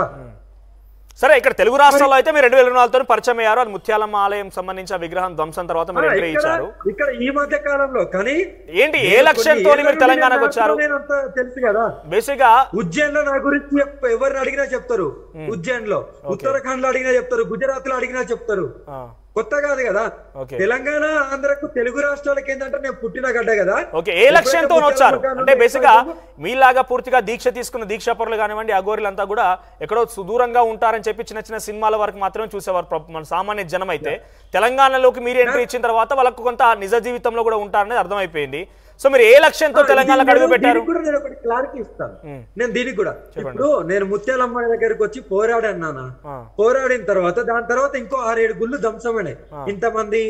సరే, ఇక్కడ తెలుగు రాష్ట్రాల్లో అయితే మీరు 2024తో పరిచయం అయ్యారు. అది ముత్యాలమ్మ ఆలయం సంబంధించిన విగ్రహం ధ్వంసం తర్వాత మీరు ఎంట్రీ ఇచ్చారు. ఇక్కడ ఈ మధ్య కాలంలో కానీ ఏంటి ఏ లక్ష్యంతో మీరు తెలంగాణకు వచ్చారు? తెలుసు కదా, బేసిక్ గా ఉజ్జయిన్ లో నా గురించి ఎవరిని అడిగినా చెప్తారు. ఉజ్జయిన్ లో, ఉత్తరాఖండ్ లో అడిగినా చెప్తారు, గుజరాత్ లో అడిగినా చెప్తారు. కొత్త కాదు కదా. తెలంగాణ ఆంధ్రకు తెలుగు రాష్ట్రాలకి ఏంటంటే నేను పుట్టిన గడ్డ కదా. ఓకే, ఏ లక్ష్యంతో వచ్చారు అంటే బేసిక్ గా మీలాగా పూర్తిగా దీక్ష తీసుకున్న దీక్షాపరులు కానివ్వండి, అఘోరులంతా కూడా ఎక్కడో సుదూరంగా ఉంటారని చెప్పి చిన్న చిన్న సినిమాల వరకు మాత్రమే చూసేవారు మన సామాన్య జనం. అయితే తెలంగాణలోకి మీరు ఎంట్రీ ఇచ్చిన తర్వాత వాళ్ళకు కొంత నిజ జీవితంలో కూడా ఉంటారనేది అర్థమైపోయింది. సో మీరు ఏ లక్ష్యంతో తెలంగాణకు అడుగు పెట్టారు? నేను ఒకటి క్లారిటీ ఇస్తాను. నేను దీనికి కూడా ఇప్పుడు నేను ముత్యాలమ్మ దగ్గరికి వచ్చి పోరాడాను నాన్న. పోరాడిన తర్వాత దాని తర్వాత ఇంకో 6-7 గుళ్ళు ధ్వంసమైనాయి. ఇంతమంది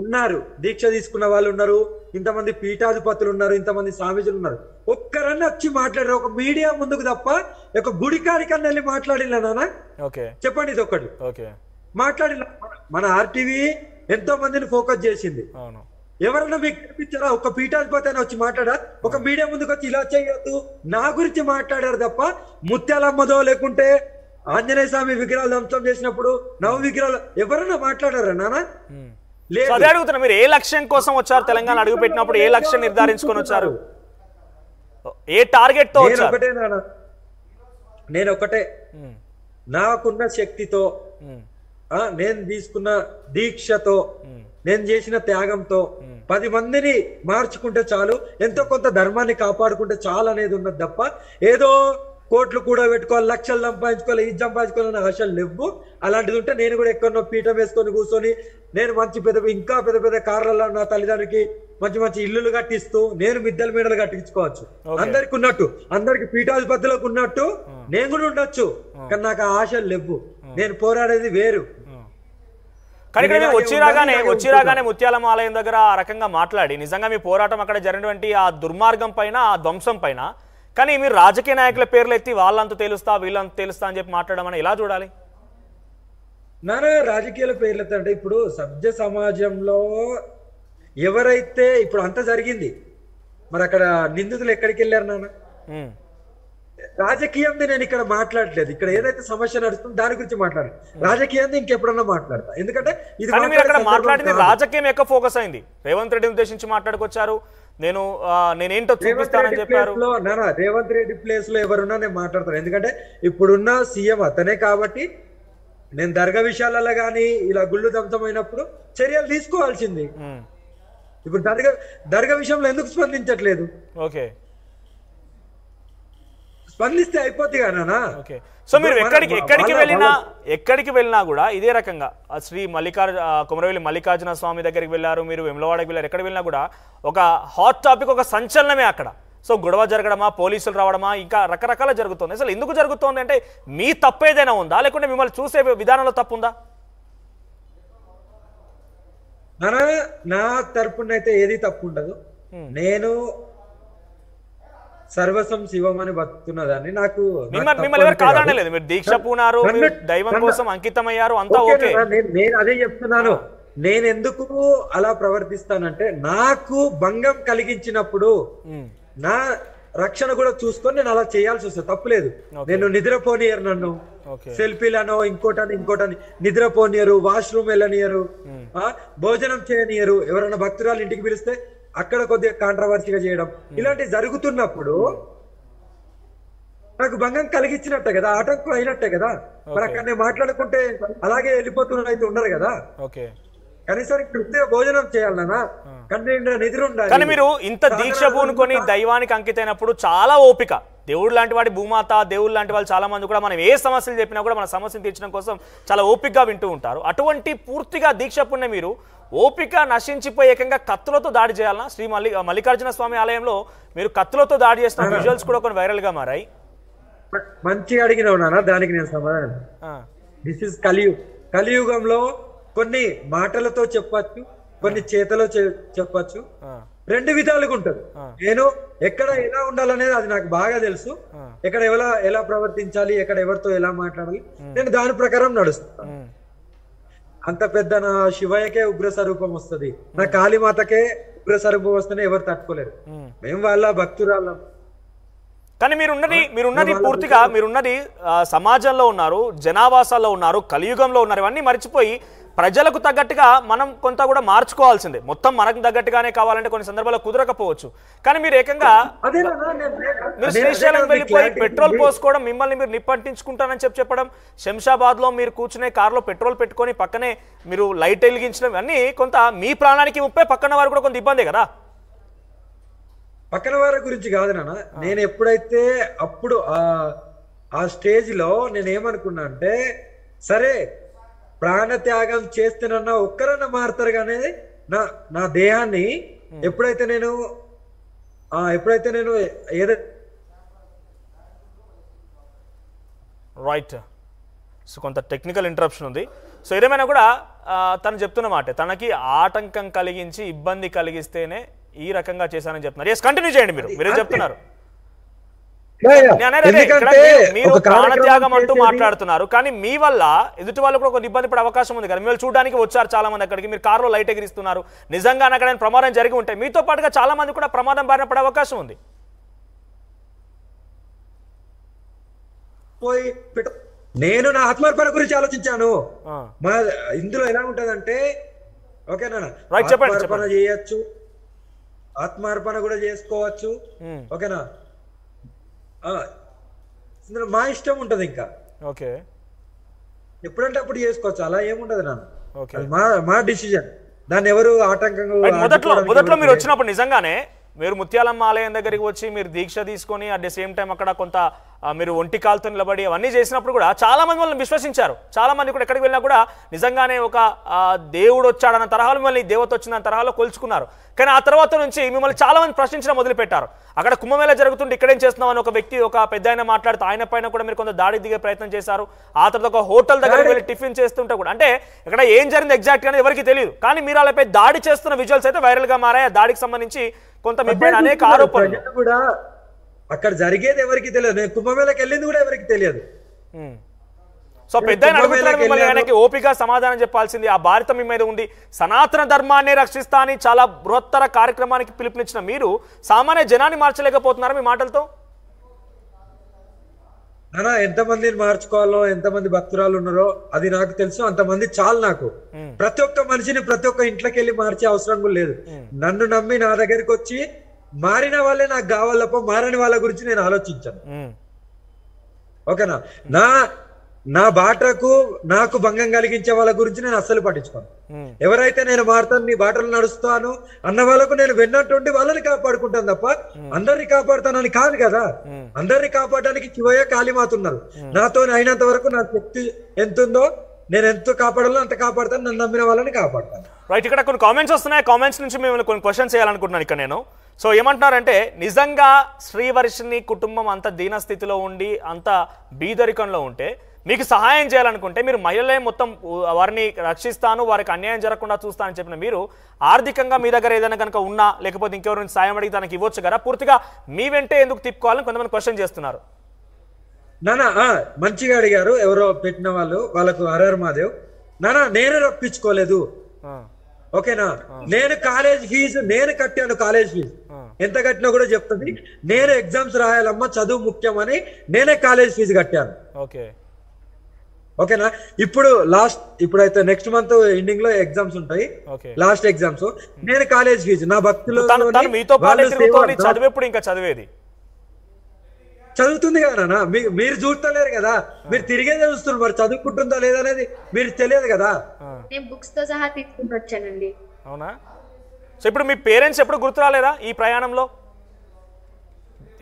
ఉన్నారు, దీక్ష తీసుకున్న వాళ్ళు ఉన్నారు, ఇంతమంది పీఠాధిపతులు ఉన్నారు, ఇంతమంది స్వామీజులు ఉన్నారు. ఒక్కరన్నా వచ్చి మాట్లాడారు ఒక మీడియా ముందుకు తప్ప, ఒక గుడి కాడికన్నా వెళ్ళి మాట్లాడినా నాన్న? చెప్పండి, ఇది ఒకటి మాట్లాడిన. మన ఆర్టీవీ ఎంతో మందిని ఫోకస్ చేసింది. ఎవరన్నా మీకు కనిపించారా? ఒక పీఠాధిపతి అని వచ్చి మాట్లాడా? ఒక మీడియా ముందుకు వచ్చి ఇలా చేయొద్దు నా గురించి మాట్లాడారు తప్ప, ముత్యాలమ్మదో లేకుంటే ఆంజనేయ స్వామి విగ్రహాలు ధ్వంసం చేసినప్పుడు నవ విగ్రహాలు ఎవరన్నా మాట్లాడారా నాన్న? లేదు. అదే అడుగుతున్నా, మీరు ఏ లక్ష్యం కోసం వచ్చారు? తెలంగాణ అడుగు పెట్టినప్పుడు ఏ లక్ష్యం నిర్ధారించుకొని వచ్చారు? ఏ టార్గెట్ తో వచ్చారు? ఒకటే నాన్న, నేను ఒకటే, నాకున్న శక్తితో, నేను తీసుకున్న దీక్షతో, నేను చేసిన త్యాగంతో 10 మందిని మార్చుకుంటే చాలు, ఎంతో కొంత ధర్మాన్ని కాపాడుకుంటే చాలు అనేది ఉన్నది తప్ప, ఏదో కోట్లు కూడా పెట్టుకోవాలి, లక్షలు సంపాదించుకోవాలి, ఇది సంపాదించుకోవాలని ఆశలు లేవు. అలాంటిది ఉంటే నేను కూడా ఎక్కడో పీఠం వేసుకొని కూర్చొని నేను మంచి ఇంకా పెద్ద పెద్ద కార్లలో నా తల్లిదండ్రులకి మంచి మంచి ఇల్లులు కట్టిస్తూ నేను మిద్దెల మీడలు కట్టించుకోవచ్చు. అందరికి ఉన్నట్టు, అందరికి పీఠాధిపతులకు ఉన్నట్టు నేను కూడా ఉండొచ్చు. కానీ నాకు ఆ ఆశలు లేవు. నేను పోరాడేది వేరు. కానీ వచ్చిరాగానే ముత్యాలమ్మ ఆలయం దగ్గర ఆ రకంగా మాట్లాడి నిజంగా మీ పోరాటం అక్కడ జరిగినటువంటి ఆ దుర్మార్గం పైన, ఆ ధ్వంసం పైన, కానీ మీరు రాజకీయ నాయకుల పేర్లు ఎత్తి వాళ్ళంతా తెలుస్తా వీళ్ళంతా తెలుస్తా అని చెప్పి మాట్లాడడం అని ఎలా చూడాలి? నానా రాజకీయాల పేర్లు అంటే ఇప్పుడు సభ్య సమాజంలో ఎవరైతే ఇప్పుడు అంత జరిగింది, మరి అక్కడ నిందితులు ఎక్కడికి వెళ్ళారు నాన్న? రాజకీయంది నేను ఇక్కడ మాట్లాడలేదు. ఇక్కడ ఏదైతే సమస్య నడుస్తుందో దాని గురించి మాట్లాడాలి. రాజకీయంది ఇంకెప్పుడన్నా మాట్లాడతా. ఎందుకంటే ఇది మాట్లాడింది రాజకీయం ఎక్కువ ఫోకస్ అయింది. రేవంత్ రెడ్డిని ఉద్దేశించి మాట్లాడుకొచ్చారు. నేనేంటో చూపిస్తానని చెప్పారు. రేవంత్ రెడ్డి ప్లేస్ లో ఎవరున్నా నేను మాట్లాడతాను. ఎందుకంటే ఇప్పుడున్న సీఎం అతనే కాబట్టి నేను దర్గా విషయాలలో గానీ ఇలా గుళ్ళు ధ్వంసమైనప్పుడు చర్యలు తీసుకోవాల్సింది. ఇప్పుడు దర్గా విషయంలో ఎందుకు స్పందించట్లేదు? ఓకే, స్పందిస్తే అయిపోద్ది కదా. సో మీరు ఎక్కడికి వెళ్ళినా కూడా ఇదే రకంగా శ్రీ కొమరవెల్లి మల్లికార్జున స్వామి దగ్గరికి వెళ్ళారు, మీరు వెమ్లవాడకి వెళ్ళారు. ఎక్కడికి వెళ్ళినా కూడా ఒక హాట్ టాపిక్, ఒక సంచలనమే అక్కడ. సో గొడవ జరగడమా, పోలీసులు రావడమా, ఇంకా రకరకాల జరుగుతుంది. అసలు ఎందుకు జరుగుతుంది అంటే మీ తప్పు ఏదైనా ఉందా, లేకుంటే మిమ్మల్ని చూసే విధానంలో తప్పు ఉందా? నా తరపునైతే ఏది తప్పు ఉండదు. నేను సర్వసం శివం అని బతుకుతున్నదాన్ని. నాకు మిమ్మల్ని ఎవరు కాదనలేదు. మీరు దీక్ష పూనారు, దైవం కోసం అంకితమయ్యారు, అంతా ఓకే. నేను అదే చెప్తున్నాను. నేను ఎందుకు అలా ప్రవర్తిస్తానంటే నాకు భంగం కలిగించినప్పుడు నా రక్షణ కూడా చూసుకొని నేను అలా చేయాల్సి వస్తుంది. తప్పులేదు. నేను నిద్రపోనియరు, నన్ను సెల్ఫీలను ఇంకోటని నిద్రపోనియరు, వాష్రూమ్ వెళ్ళనియరు, భోజనం చేయనియరు. ఎవరైనా భక్తురాలు ఇంటికి పిలిస్తే అక్కడ కొద్దిగా కాంట్రవర్సీగా చేయడం, ఇలాంటివి జరుగుతున్నప్పుడు నాకు భంగం కలిగించినట్టే కదా, ఆటంకం అయినట్టే కదా. మరి అక్కడ నేను మాట్లాడుకుంటే అలాగే వెళ్ళిపోతున్న అయితే ఉండరు కదా. కనీసం ఇక్కడ భోజనం చేయాలన్నా, నిద్ర ఉండాలి. కానీ మీరు ఇంత దీక్ష పూనుకొని దైవానికి అంకితైనప్పుడు చాలా ఓపిక, దేవుడు లాంటి వాడి భూమాత, దేవుడు లాంటి వాళ్ళు చాలా మంది కూడా మనం ఏ సమస్యలు చెప్పినా కూడా మన సమస్యను తీర్చడం కోసం చాలా ఓపికగా వింటూ ఉంటారు. అటువంటి పూర్తిగా దీక్ష పుణ్య మీరు ఓపిక నశించిపోయి ఏకంగా కత్తులతో దాడి చేయాలన్నా? శ్రీ మల్లికార్జున స్వామి ఆలయంలో మీరు కత్తులతో దాడి చేస్తున్న విజువల్స్ కూడా కొన్ని వైరల్ గా మారాయి. మంచిగా అడిగినా దానికి నేను సమాధానం. దిస్ ఇస్ కలియుగంలో కొన్ని మాటలతో చెప్పచ్చు, కొన్ని చేతలో చెప్పచ్చు, 2 విధాలుగా ఉంటది. నేను ఎక్కడ ఎలా ఉండాలనేది అది నాకు బాగా తెలుసు. ఎక్కడ ఎలా ప్రవర్తించాలి, ఎక్కడ ఎవరితో ఎలా మాట్లాడాలి, నేను దాని ప్రకారం నడుస్తాను. అంత పెద్ద నా శివయ్యకే ఉగ్ర స్వరూపం వస్తుంది, నా కాళీమాతకే ఉగ్ర స్వరూపం వస్తేనే ఎవరు తట్టుకోలేరు. మేము వాళ్ళ భక్తురాళ్ళం. కానీ మీరున్నది పూర్తిగా మీరున్నది సమాజంలో ఉన్నారు, జనావాసాల్లో ఉన్నారు, కలియుగంలో ఉన్నారు. ఇవన్నీ మర్చిపోయి ప్రజలకు తగ్గట్టుగా మనం కొంత కూడా మార్చుకోవాల్సిందే. మొత్తం మనకు తగ్గట్టుగానే కావాలంటే కొన్ని సందర్భాల్లో కుదరకపోవచ్చు. కానీ మీరు ఏకంగా మీరు శ్రీశైలం వెళ్ళిపోయి పెట్రోల్ పోసుకోవడం, మిమ్మల్ని మీరు నిప్పంటించుకుంటానని చెప్పడం, శంషాబాద్ లో మీరు కూర్చునే కారులో పెట్రోల్ పెట్టుకొని పక్కనే మీరు లైట్ వెలిగించడం, ఇవన్నీ కొంత మీ ప్రాణానికి ముప్పే, పక్కన వారు కూడా కొంత ఇబ్బందే కదా. పక్కన వారి గురించి కాదు నాన్న, నేను ఎప్పుడైతే అప్పుడు ఆ స్టేజ్ లో నేను ఏమనుకున్నా అంటే, సరే ప్రాణత్యాగం చేస్తేనన్నా ఒక్కరన్నా మారుతారు కానీ నా దేహాన్ని ఎప్పుడైతే నేను ఏదైతే రైట్. సో కొంత టెక్నికల్ ఇంటరప్షన్ ఉంది. సో ఏదేమైనా కూడా తను చెప్తున్న మాట, తనకి ఆటంకం కలిగించి ఇబ్బంది కలిగిస్తేనే ఈ రకంగా చేశానని చెప్తున్నారు. ఎస్, కంటిన్యూ చేయండి. మీరేం చెప్తున్నారు? మీరు ప్రాణత్యాగం అంటూ మాట్లాడుతున్నారు, కానీ మీ వల్ల ఎదుటి వాళ్ళు కూడా కొన్ని ఇబ్బంది పడే అవకాశం ఉంది కదా. మీరు చూడడానికి వచ్చారు చాలా మంది అక్కడికి, మీరు కారులో లైట్ ఎగిరిస్తున్నారు. నిజంగానే అక్కడ ప్రమాదం జరిగి ఉంటే మీతో పాటుగా చాలా మంది కూడా ప్రమాదం బారిన పడే అవకాశం ఉంది. నేను నా ఆత్మార్పణ గురించి ఆలోచించాను. ఇందులో ఎలా ఉంటదంటే, ఓకేనా, ఆత్మార్పణ చేయొచ్చు, ఆత్మార్పణ కూడా చేసుకోవచ్చు, ఓకేనా, మా ఇష్టం ఉంటది. ఇంకా ఓకే, ఎప్పుడంటే అప్పుడు చేసుకోవచ్చు, అలా ఏముంటది నాన్న, మా డిసిజన్. దాన్ని ఎవరు ఆటంకంగా మొదట్లో మీరు వచ్చినప్పుడు నిజంగానే మీరు ముత్యాలమ్మ ఆలయం దగ్గరికి వచ్చి మీరు దీక్ష తీసుకొని అట్ ద సేమ్ టైం అక్కడ కొంత మీరు ఒంటి కాలుతో నిలబడి అవన్నీ చేసినప్పుడు కూడా చాలా మంది వాళ్ళని విశ్వసించారు. చాలా మంది కూడా ఎక్కడికి వెళ్ళినా కూడా నిజంగానే ఒక దేవుడు వచ్చాడన్న తరహాలో, మిమ్మల్ని దేవత వచ్చిందన్న తరహాలో కొలుచుకున్నారు. కానీ ఆ తర్వాత నుంచి మిమ్మల్ని చాలా మంది ప్రశ్నించడం మొదలుపెట్టారు. అక్కడ కుంభమేళ జరుగుతుంటే ఇక్కడేం చేస్తున్నామని ఒక వ్యక్తి, ఒక పెద్ద ఆయన మాట్లాడుతూ ఆయన పైన కూడా మీరు కొంత దాడి దిగే ప్రయత్నం చేశారు. ఆ తర్వాత ఒక హోటల్ దగ్గరికి వెళ్ళి టిఫిన్ చేస్తుంటే కూడా, అంటే ఇక్కడ ఏం జరిగింది ఎగ్జాక్ట్ అనేది ఎవరికి తెలియదు. కానీ మీరు వాళ్ళపై దాడి చేస్తున్న విజువల్స్ అయితే వైరల్ గా మారాయి. దాడికి సంబంధించి కొంత మీ పైన అనేక ఆరోపణలు కూడా. అక్కడ జరిగేది ఎవరికి తెలియదు, నేను కుంభమేళకి వెళ్ళింది కూడా ఎవరికి తెలియదు. సో పెద్ద ఆయనకి ఓపిక సమాధానం చెప్పాల్సింది. ఆ భారత మీ మీద ఉంది, సనాతన ధర్మాన్ని రక్షిస్తా అని చాలా బృహత్తర కార్యక్రమానికి పిలుపునిచ్చిన మీరు సామాన్య జనాన్ని మార్చలేకపోతున్నారా మీ మాటలతో? నానా, ఎంతమందిని మార్చుకోవాలో, ఎంతమంది భక్తురాలు ఉన్నారో అది నాకు తెలుసు. అంతమంది చాలు నాకు. ప్రతి ఒక్క మనిషిని ప్రతి ఒక్క ఇంట్లోకి వెళ్ళి మార్చే అవసరం కూడా లేదు. నన్ను నమ్మి నా దగ్గరికి వచ్చి మారిన వాళ్ళే నాకు కావాలి తప్ప మారని వాళ్ళ గురించి నేను ఆలోచించాను. ఓకేనా, నా బాటకు నాకు భంగం కలిగించే వాళ్ళ గురించి నేను అస్సలు పట్టించుకోను. ఎవరైతే నేను మారుతాను, నీ బాటలు నడుస్తాను అన్న వాళ్ళకు నేను వెన్నట్టుండి వాళ్ళని కాపాడుకుంటాను తప్ప అందరినీ కాపాడుతానని కాదు కదా. అందరినీ కాపాడడానికి శివయ్య, కాళీమాత ఉన్నారు. నాతో అయినంత వరకు నా శక్తి ఎంత ఉందో నేను ఎంత కాపాడాలో అంత కాపాడుతాను. నన్ను నమ్మిన వాళ్ళని కాపాడుతాను. రైట్, ఇక్కడ కొన్ని కామెంట్స్ వస్తున్నాయి. కామెంట్స్ నుంచి మేము కొన్ని క్వశ్చన్స్ చేయాలనుకుంటున్నాను ఇక్కడ నేను. సో ఏమంటున్నారంటే, నిజంగా శ్రీవర్షిని కుటుంబం అంత దీనస్థితిలో ఉండి అంత బీదరికంలో ఉంటే మీకు సహాయం చేయాలనుకుంటే మీరు మహిళలే మొత్తం వారిని రక్షిస్తాను, వారికి అన్యాయం జరగకుండా చూస్తానని చెప్పిన మీరు ఆర్థికంగా మీ దగ్గర ఏదైనా కనుక ఉన్నా లేకపోతే ఇంకెవరి నుంచి సాయం అడిగి తనకి ఇవ్వచ్చు కదా, పూర్తిగా మీ వెంటే ఎందుకు తిప్పుకోవాలని కొంతమంది క్వశ్చన్ చేస్తున్నారు. నానా మంచిగా అడిగారు ఎవరో పెట్టిన వాళ్ళు, వాళ్ళకు హరహర మహాదేవ్. నానా నేనే రప్పించుకోలేదు, ఓకేనా. నేను కాలేజ్ ఫీజు నేను కట్టాను. కాలేజ్ ఫీజు ఎంత కట్టినా కూడా చెప్తుంది. నేను ఎగ్జామ్స్ రాయాలమ్మా, చదువు ముఖ్యమని నేనే కాలేజ్ ఫీజు కట్టాను. ఓకేనా. ఇప్పుడైతే నెక్స్ట్ మంత్ ఎండింగ్ లో ఎగ్జామ్స్ ఉంటాయి, లాస్ట్ ఎగ్జామ్స్. నేను కాలేజ్ ఫీజు నా భక్తులు చదువుతుంది కదా నాన్న. మీరు చూస్తలేరు కదా, మీరు తిరిగేదే చూస్తున్నారు. మరి చదువుకుంటుందా లేదా అనేది మీరు తెలియదు కదా. నేను బుక్స్ తో సహా తీసుకుని వచ్చానండి. అవునా? సో ఇప్పుడు మీ పేరెంట్స్ ఎప్పుడు గుర్తు రాలేదా ఈ ప్రయాణంలో?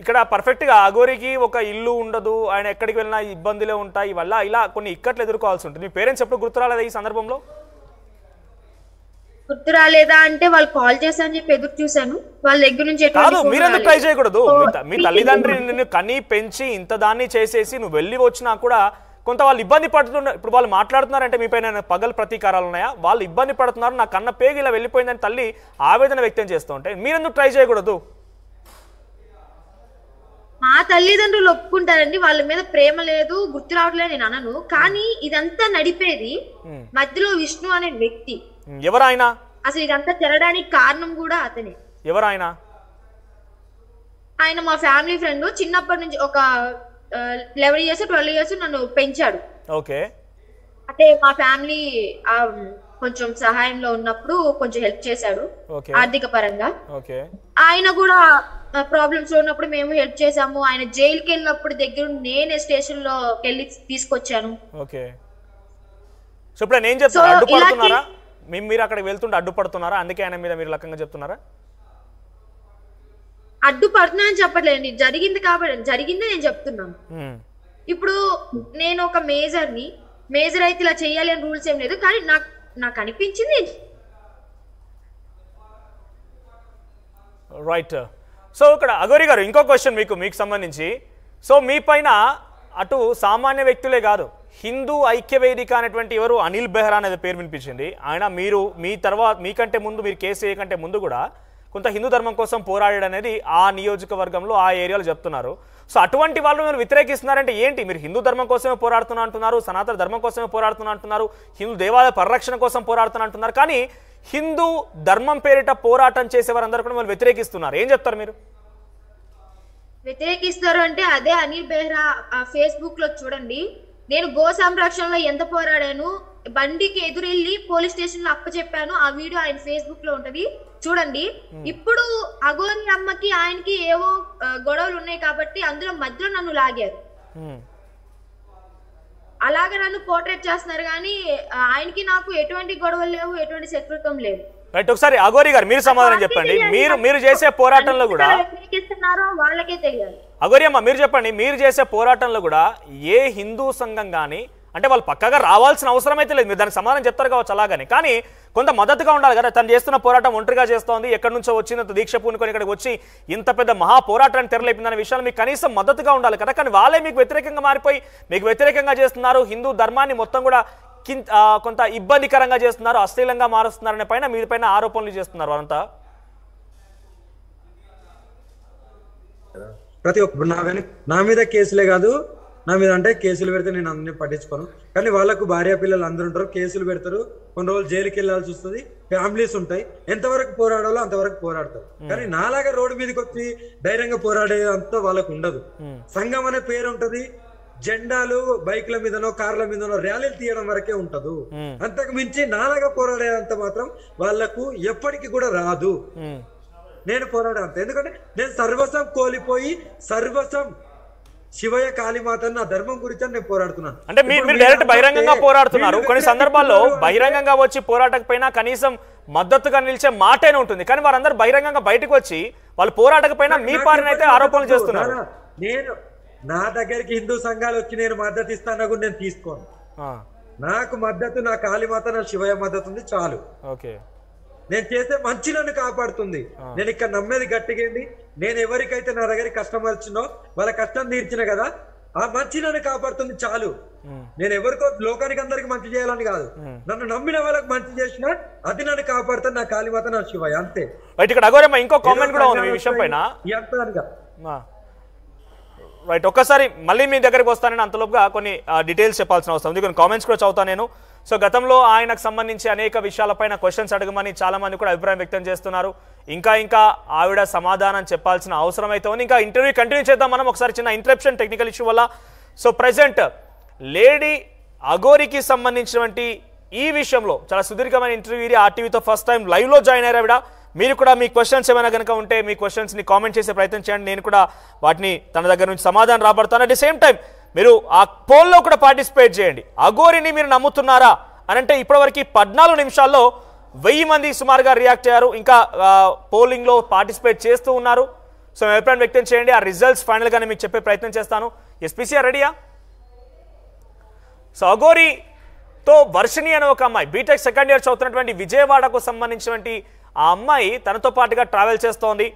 ఇక్కడ పర్ఫెక్ట్గా అఘోరికి ఒక ఇల్లు ఉండదు, ఆయన ఎక్కడికి వెళ్ళినా ఇబ్బందులే ఉంటాయి, వల్ల ఇలా కొన్ని ఇక్కట్లు ఎదుర్కోవాల్సి ఉంటుంది. మీ పేరెంట్స్ ఎప్పుడు గుర్తు రాలేదా ఈ సందర్భంలో? గుర్తు రాలేదా అంటే వాళ్ళు కాల్ చేశారని చెప్పి ఎదురు చూశాను. వాళ్ళ దగ్గర నుంచి కాదు, మీరెందుకు ట్రై చేయకూడదు? మీ తల్లిదండ్రి నిన్ను కనీ పెంచి ఇంత దాన్ని చేసేసి నువ్వు వెళ్ళి వచ్చినా కూడా కొంత వాళ్ళు ఇబ్బంది పడుతున్నారు. ఇప్పుడు వాళ్ళు మాట్లాడుతున్నారంటే మీ పైన పగలు ప్రతీకారాలు ఉన్నాయా? వాళ్ళు ఇబ్బంది పడుతున్నారు, నా కన్న పేగి ఇలా వెళ్ళిపోయిందని తల్లి ఆవేదన వ్యక్తం చేస్తూ ఉంటే మీరెందుకు ట్రై చేయకూడదు? మా తల్లిదండ్రులు ఒప్పుకుంటారండి, వాళ్ళ మీద ప్రేమ లేదు, గుర్తు రావట్లేదు నేను అనను. కానీ ఇదంతా నడిపేది మధ్యలో విష్ణు అనే వ్యక్తి. ఎవరాయన? అసలు ఇదంతా జరగడానికి కారణం కూడా అతనే. ఎవరాయన? ఆయన మా ఫ్యామిలీ ఫ్రెండ్, చిన్నప్పటి నుంచి ఒక 11 years 12 years నన్ను పెంచాడు. ఓకే. అంటే మా ఫ్యామిలీ కొంచెం సహాయంలో ఉన్నప్పుడు కొంచెం హెల్ప్ చేశాడు ఆర్థిక పరంగా. ఆయన కూడా ప్రాబ్లమ్స్ లో ఉన్నప్పుడు మేము హెల్ప్ చేసాము. ఆయన జైలుకి వెళ్ళినప్పుడు దగ్గర నేనే స్టేషన్ లో వెళ్ళి తీసుకొచ్చాను. ఓకే. సో ఇప్పుడు నేను చెప్తాను, అడ్డుపడుతున్నారా మీరు అక్కడికి వెళ్తుంటే అడ్డుపడుతున్నారా? అందుకే ఆయన మీద మీరు లక్కంగా చెప్తున్నారా? అడ్డుపడుతున్నా అని చెప్పట్లేండి, జరిగింది కాబట్టి జరిగిందే నేను చెప్తున్నాను. ఇప్పుడు నేను ఒక మేజర్ అయితే ఇలా చెయ్యాలి అని రూల్స్ ఏం లేదు, కానీ నాకు అనిపించింది. రైట్. సో ఇక్కడ అఘోరి గారు ఇంకో క్వశ్చన్ మీకు సంబంధించి. సో మీ పైన అటు సామాన్య వ్యక్తులే కాదు, హిందూ ఐక్యవేదిక అనేటువంటి ఎవరు అనిల్ బెహ్రా అనేది పేరు వినిపించింది. ఆయన మీకంటే ముందు, మీరు కేసు కంటే ముందు కూడా కొంత హిందూ ధర్మం కోసం పోరాడాడు అనేది ఆ నియోజకవర్గంలో ఆ ఏరియాలో చెప్తున్నారు. సో అటువంటి వాళ్ళు మీరు వ్యతిరేకిస్తున్నారంటే ఏంటి? మీరు హిందూ ధర్మం కోసమే పోరాడుతున్నా అంటున్నారు, సనాతన ధర్మం కోసమే పోరాడుతున్నా అంటున్నారు, హిందూ దేవాలయ పరిరక్షణ కోసం పోరాడుతున్నా అంటున్నారు, కానీ హిందూ ధర్మం పేరిట పోరాటం చేసేవారందరూ కూడా మీరు వ్యతిరేకిస్తున్నారు. ఏం చెప్తారు మీరు? వ్యతిరేకిస్తారు అంటే అదే అనిల్ బెహ్రా ఫేస్బుక్ లో చూడండి, నేను గో సంరక్షణలో ఎంత పోరాడాను, బండికి ఎదురెళ్ళి పోలీస్ స్టేషన్ లో అప్పచెప్పాను, ఆ వీడియో ఆయన ఫేస్బుక్ లో ఉంటది చూడండి. ఇప్పుడు అఘోరి అమ్మకి ఆయనకి ఏవో గొడవలు ఉన్నాయి కాబట్టి అందులో మధ్యలో నన్ను లాగారు. అలాగే నన్ను పోర్ట్రేట్ చేస్తున్నారు, కానీ ఆయనకి నాకు ఎటువంటి గొడవలు లేవు, ఎటువంటి శత్రుత్వం లేదు. రైట్. ఒకసారి అఘోరి గారు మీరు సమాధానం చెప్పండి. మీరు చేసే పోరాటంలో కూడా వాళ్ళకే తెలియాలి. అఘోరి అమ్మ మీరు చెప్పండి, మీరు చేసే పోరాటంలో కూడా ఏ హిందూ సంఘం కానీ, అంటే వాళ్ళు పక్కగా రావాల్సిన అవసరం అయితే లేదు, మీరు దానికి సమాధానం చెప్తారు కావచ్చు అలాగని, కానీ కొంత మద్దతుగా ఉండాలి కదా. తను చేస్తున్న పోరాటం ఒంటరిగా చేస్తోంది, ఎక్కడి నుంచో వచ్చినంత దీక్ష పూనుకొని ఇక్కడికి వచ్చి ఇంత పెద్ద మహా పోరాటాన్ని తెరలేపిందనే విషయాలు మీకు కనీసం మద్దతుగా ఉండాలి కదా. కానీ వాళ్ళే మీకు వ్యతిరేకంగా మారిపోయి మీకు వ్యతిరేకంగా చేస్తున్నారు, హిందూ ధర్మాన్ని మొత్తం కూడా కొంత ఇబ్బందికరంగా చేస్తున్నారు, అశ్లీలంగా మారుస్తున్నారనే పైన మీ పైన ఆరోపణలు చేస్తున్నారు వాళ్ళంతా. ప్రతి ఒక్క నా మీద కేసులే కాదు, నా మీద అంటే కేసులు పెడితే నేను అందరినీ పట్టించుకోను, కానీ వాళ్ళకు భార్య పిల్లలు అందరూ ఉంటారు, కేసులు పెడతారు, కొన్ని రోజులు జైలుకి వెళ్ళాల్సి వస్తుంది, ఫ్యామిలీస్ ఉంటాయి, ఎంతవరకు పోరాడాలో అంతవరకు పోరాడతారు. కానీ నాలాగా రోడ్డు మీదకి వచ్చి ధైర్యంగా పోరాడే అంతా వాళ్ళకు ఉండదు. సంఘం అనే పేరు ఉంటది, జెండాలు బైక్ల మీదనో కార్ల మీదనో ర్యాలీలు తీయడం వరకే ఉంటదు, అంతకు మించి నాలాగా పోరాడేంత మాత్రం వాళ్లకు ఎప్పటికీ కూడా రాదు. నేను పోరాడంత, ఎందుకంటే నేను సర్వస్వం కోల్పోయి సర్వస్వం శివయ్య కాళీమాత నా ధర్మం గురించి నేను పోరాడుతున్నాను. అంటే మీరు డైరెక్ట్ బహిరంగంగా పోరాడుతున్నారు, కొన్ని సందర్భాల్లో బహిరంగంగా వచ్చి పోరాటకపోయినా కనీసం మద్దతుగా నిలిచే మాటేనే ఉంటుంది, కానీ వారందరూ బహిరంగంగా బయటకు వచ్చి వాళ్ళు పోరాటకపోయినా మీ పారినైతే ఆరోపణలు చేస్తున్నారు. నేను నా దగ్గరికి హిందూ సంఘాలు వచ్చి నేను మద్దతు ఇస్తాను కూడా నేను తీసుకోను. నాకు మద్దతు నా కాళీమాత నా శివయ్య మద్దతు ఉంది చాలు. ఓకే, నేను చేసే మంచి నన్ను కాపాడుతుంది. నేను ఇక్కడ నమ్మేది గట్టిగండి, నేను ఎవరికైతే నా దగ్గరికి కష్టం వచ్చినో వాళ్ళ కష్టం తీర్చిన కదా, ఆ మంచి నన్ను కాపాడుతుంది చాలు. నేను ఎవరికో లోకానికి అందరికి మంచి చేయాలని కాదు, నన్ను నమ్మిన వాళ్ళకి మంచి చేసినా అది నన్ను కాపాడుతుంది నా కాళీమాత నా శివయ్య, అంతే. ఇక్కడ అఘోరమ్మ ఇంకో కామెంట్ కూడా ఉంది ఈ విషయం పైన. రైట్, ఒక్కసారి మళ్ళీ మీ దగ్గరికి వస్తానని అంతలోపుగా కొన్ని డీటెయిల్స్ చెప్పాల్సిన అవసరం ఉంది, కొన్ని కామెంట్స్ కూడా చదువుతాను నేను. సో గతంలో ఆయనకు సంబంధించి అనేక విషయాలపైన క్వశ్చన్స్ అడగమని చాలా మంది కూడా అభిప్రాయం వ్యక్తం చేస్తున్నారు. ఇంకా ఆవిడ సమాధానం చెప్పాల్సిన అవసరం అయితే ఉంది. ఇంకా ఇంటర్వ్యూ కంటిన్యూ చేద్దాం మనం. ఒకసారి చిన్న ఇంటరప్షన్ టెక్నికల్ ఇష్యూ వల్ల. సో ప్రెసెంట్ లేడీ అఘోరికి సంబంధించినటువంటి ఈ విషయంలో చాలా సుదీర్ఘమైన ఇంటర్వ్యూ, ఆర్టీవీతో ఫస్ట్ టైం లైవ్లో జాయిన్ అయ్యారు ఆవిడ. మీరు కూడా మీ క్వశ్చన్స్ ఏమైనా కనుక ఉంటే మీ క్వశ్చన్స్ని కామెంట్ చేసే ప్రయత్నం చేయండి, నేను కూడా వాటిని తన దగ్గర నుంచి సమాధానం రాబడతాను. అట్ ది సేమ్ టైం మీరు ఆ పోల్లో కూడా పార్టిసిపేట్ చేయండి. అఘోరిని మీరు నమ్ముతున్నారా అని అంటే ఇప్పటివరకు 14 నిమిషాల్లో 1000 మంది సుమారుగా రియాక్ట్ అయ్యారు, ఇంకా పోలింగ్లో పార్టిసిపేట్ చేస్తూ ఉన్నారు. సో మీ అభిప్రాయం వ్యక్తం చేయండి. ఆ రిజల్ట్స్ ఫైనల్గానే మీకు చెప్పే ప్రయత్నం చేస్తాను. ఎస్పీసీఆర్ రెడీయా? సో అఘోరితో వర్షిణి అనే ఒక అమ్మాయి బీటెక్ సెకండ్ ఇయర్ చదువుతున్నటువంటి విజయవాడకు సంబంధించినటువంటి ఆ అమ్మాయి తనతో పాటుగా ట్రావెల్ చేస్తోంది.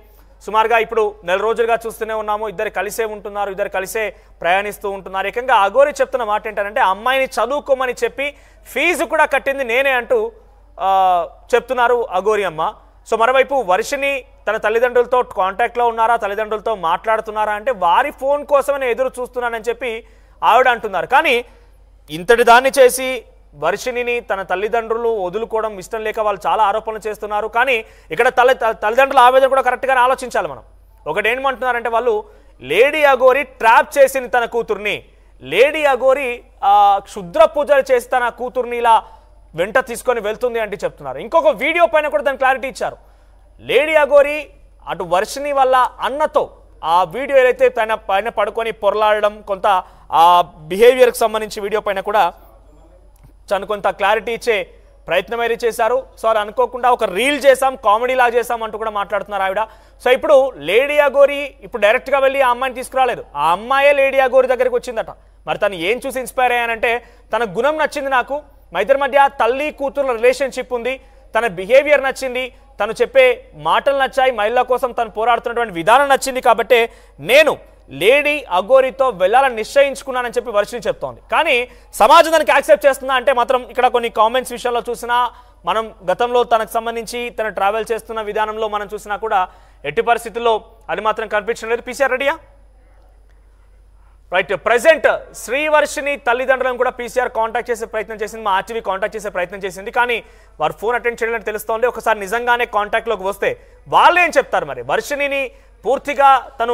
సుమారుగా ఇప్పుడు 4 రోజులుగా చూస్తూనే ఉన్నాము, ఇద్దరు కలిసే ఉంటున్నారు, ఇద్దరు కలిసే ప్రయాణిస్తూ ఉంటున్నారు. ఏకంగా అఘోరి చెప్తున్న మాట ఏంటంటే అమ్మాయిని చదువుకోమని చెప్పి ఫీజు కూడా కట్టింది నేనే అంటూ చెప్తున్నారు అఘోరి అమ్మ. సో మరోవైపు వర్షిణి తన తల్లిదండ్రులతో కాంటాక్ట్లో ఉన్నారా, తల్లిదండ్రులతో మాట్లాడుతున్నారా అంటే వారి ఫోన్ కోసమే ఎదురు చూస్తున్నానని చెప్పి ఆవిడ అంటున్నారు. కానీ ఇంతటి దాన్ని చేసి వర్షిణిని తన తల్లిదండ్రులు వదులుకోవడం ఇష్టం లేక వాళ్ళు చాలా ఆరోపణలు చేస్తున్నారు. కానీ ఇక్కడ తల్లిదండ్రుల ఆవేదన కూడా కరెక్ట్గానే ఆలోచించాలి మనం. ఒకటి ఏమంటున్నారంటే వాళ్ళు లేడీ అఘోరి ట్రాప్ చేసింది తన కూతుర్ని, లేడీ అఘోరి క్షుద్ర పూజలు చేసి తన కూతుర్ని ఇలా వెంట తీసుకొని వెళ్తుంది అంటే చెప్తున్నారు. ఇంకొక వీడియో పైన కూడా దాని క్లారిటీ ఇచ్చారు. లేడీ అఘోరి అటు వర్షిని వల్ల అన్నతో ఆ వీడియో ఏదైతే పైన పడుకొని పొరలాడడం కొంత ఆ బిహేవియర్కి సంబంధించి వీడియో పైన కూడా కొంత క్లారిటీ ఇచ్చే ప్రయత్నం అయితే చేశారు. సో అది అనుకోకుండా ఒక రీల్ చేసాం, కామెడీలా చేసాం అంటూ కూడా మాట్లాడుతున్నారు ఆవిడ. సో ఇప్పుడు లేడీ అఘోరి ఇప్పుడు డైరెక్ట్గా వెళ్ళి ఆ అమ్మాయిని తీసుకురాలేదు, ఆ అమ్మాయే లేడీ అఘోరి దగ్గరికి వచ్చిందట. మరి తను ఏం చూసి ఇన్స్పైర్ అయ్యానంటే తన గుణం నచ్చింది నాకు, మా ఇద్దరి మధ్య తల్లి కూతురు రిలేషన్షిప్ ఉంది, తన బిహేవియర్ నచ్చింది, తను చెప్పే మాటలు నచ్చాయి, మహిళల కోసం తను పోరాడుతున్నటువంటి విధానం నచ్చింది, కాబట్టి నేను లేడీ అఘోరితో వెళ్ళాలని నిశ్చయించుకున్నానని చెప్పి వర్షిని చెప్తోంది. కానీ సమాజం దానికి యాక్సెప్ట్ చేస్తుందా అంటే మాత్రం ఇక్కడ కొన్ని కామెంట్స్ విషయంలో చూసినా, మనం గతంలో తనకు సంబంధించి తను ట్రావెల్ చేస్తున్న విధానంలో మనం చూసినా కూడా ఎట్టి పరిస్థితుల్లో అది మాత్రం కనిపించడం లేదు. పీసీఆర్ రెడీయా? రైట్. ప్రెసెంట్ శ్రీవర్షిని తల్లిదండ్రులను కూడా పీసీఆర్ కాంటాక్ట్ చేసే ప్రయత్నం చేసింది, మా ఆర్టీవీ కాంటాక్ట్ చేసే ప్రయత్నం చేసింది, కానీ వారు ఫోన్ అటెండ్ చేయడానికి తెలుస్తోంది. ఒకసారి నిజంగానే కాంటాక్ట్లోకి వస్తే వాళ్ళు ఏం చెప్తారు మరి? వర్షిని పూర్తిగా తను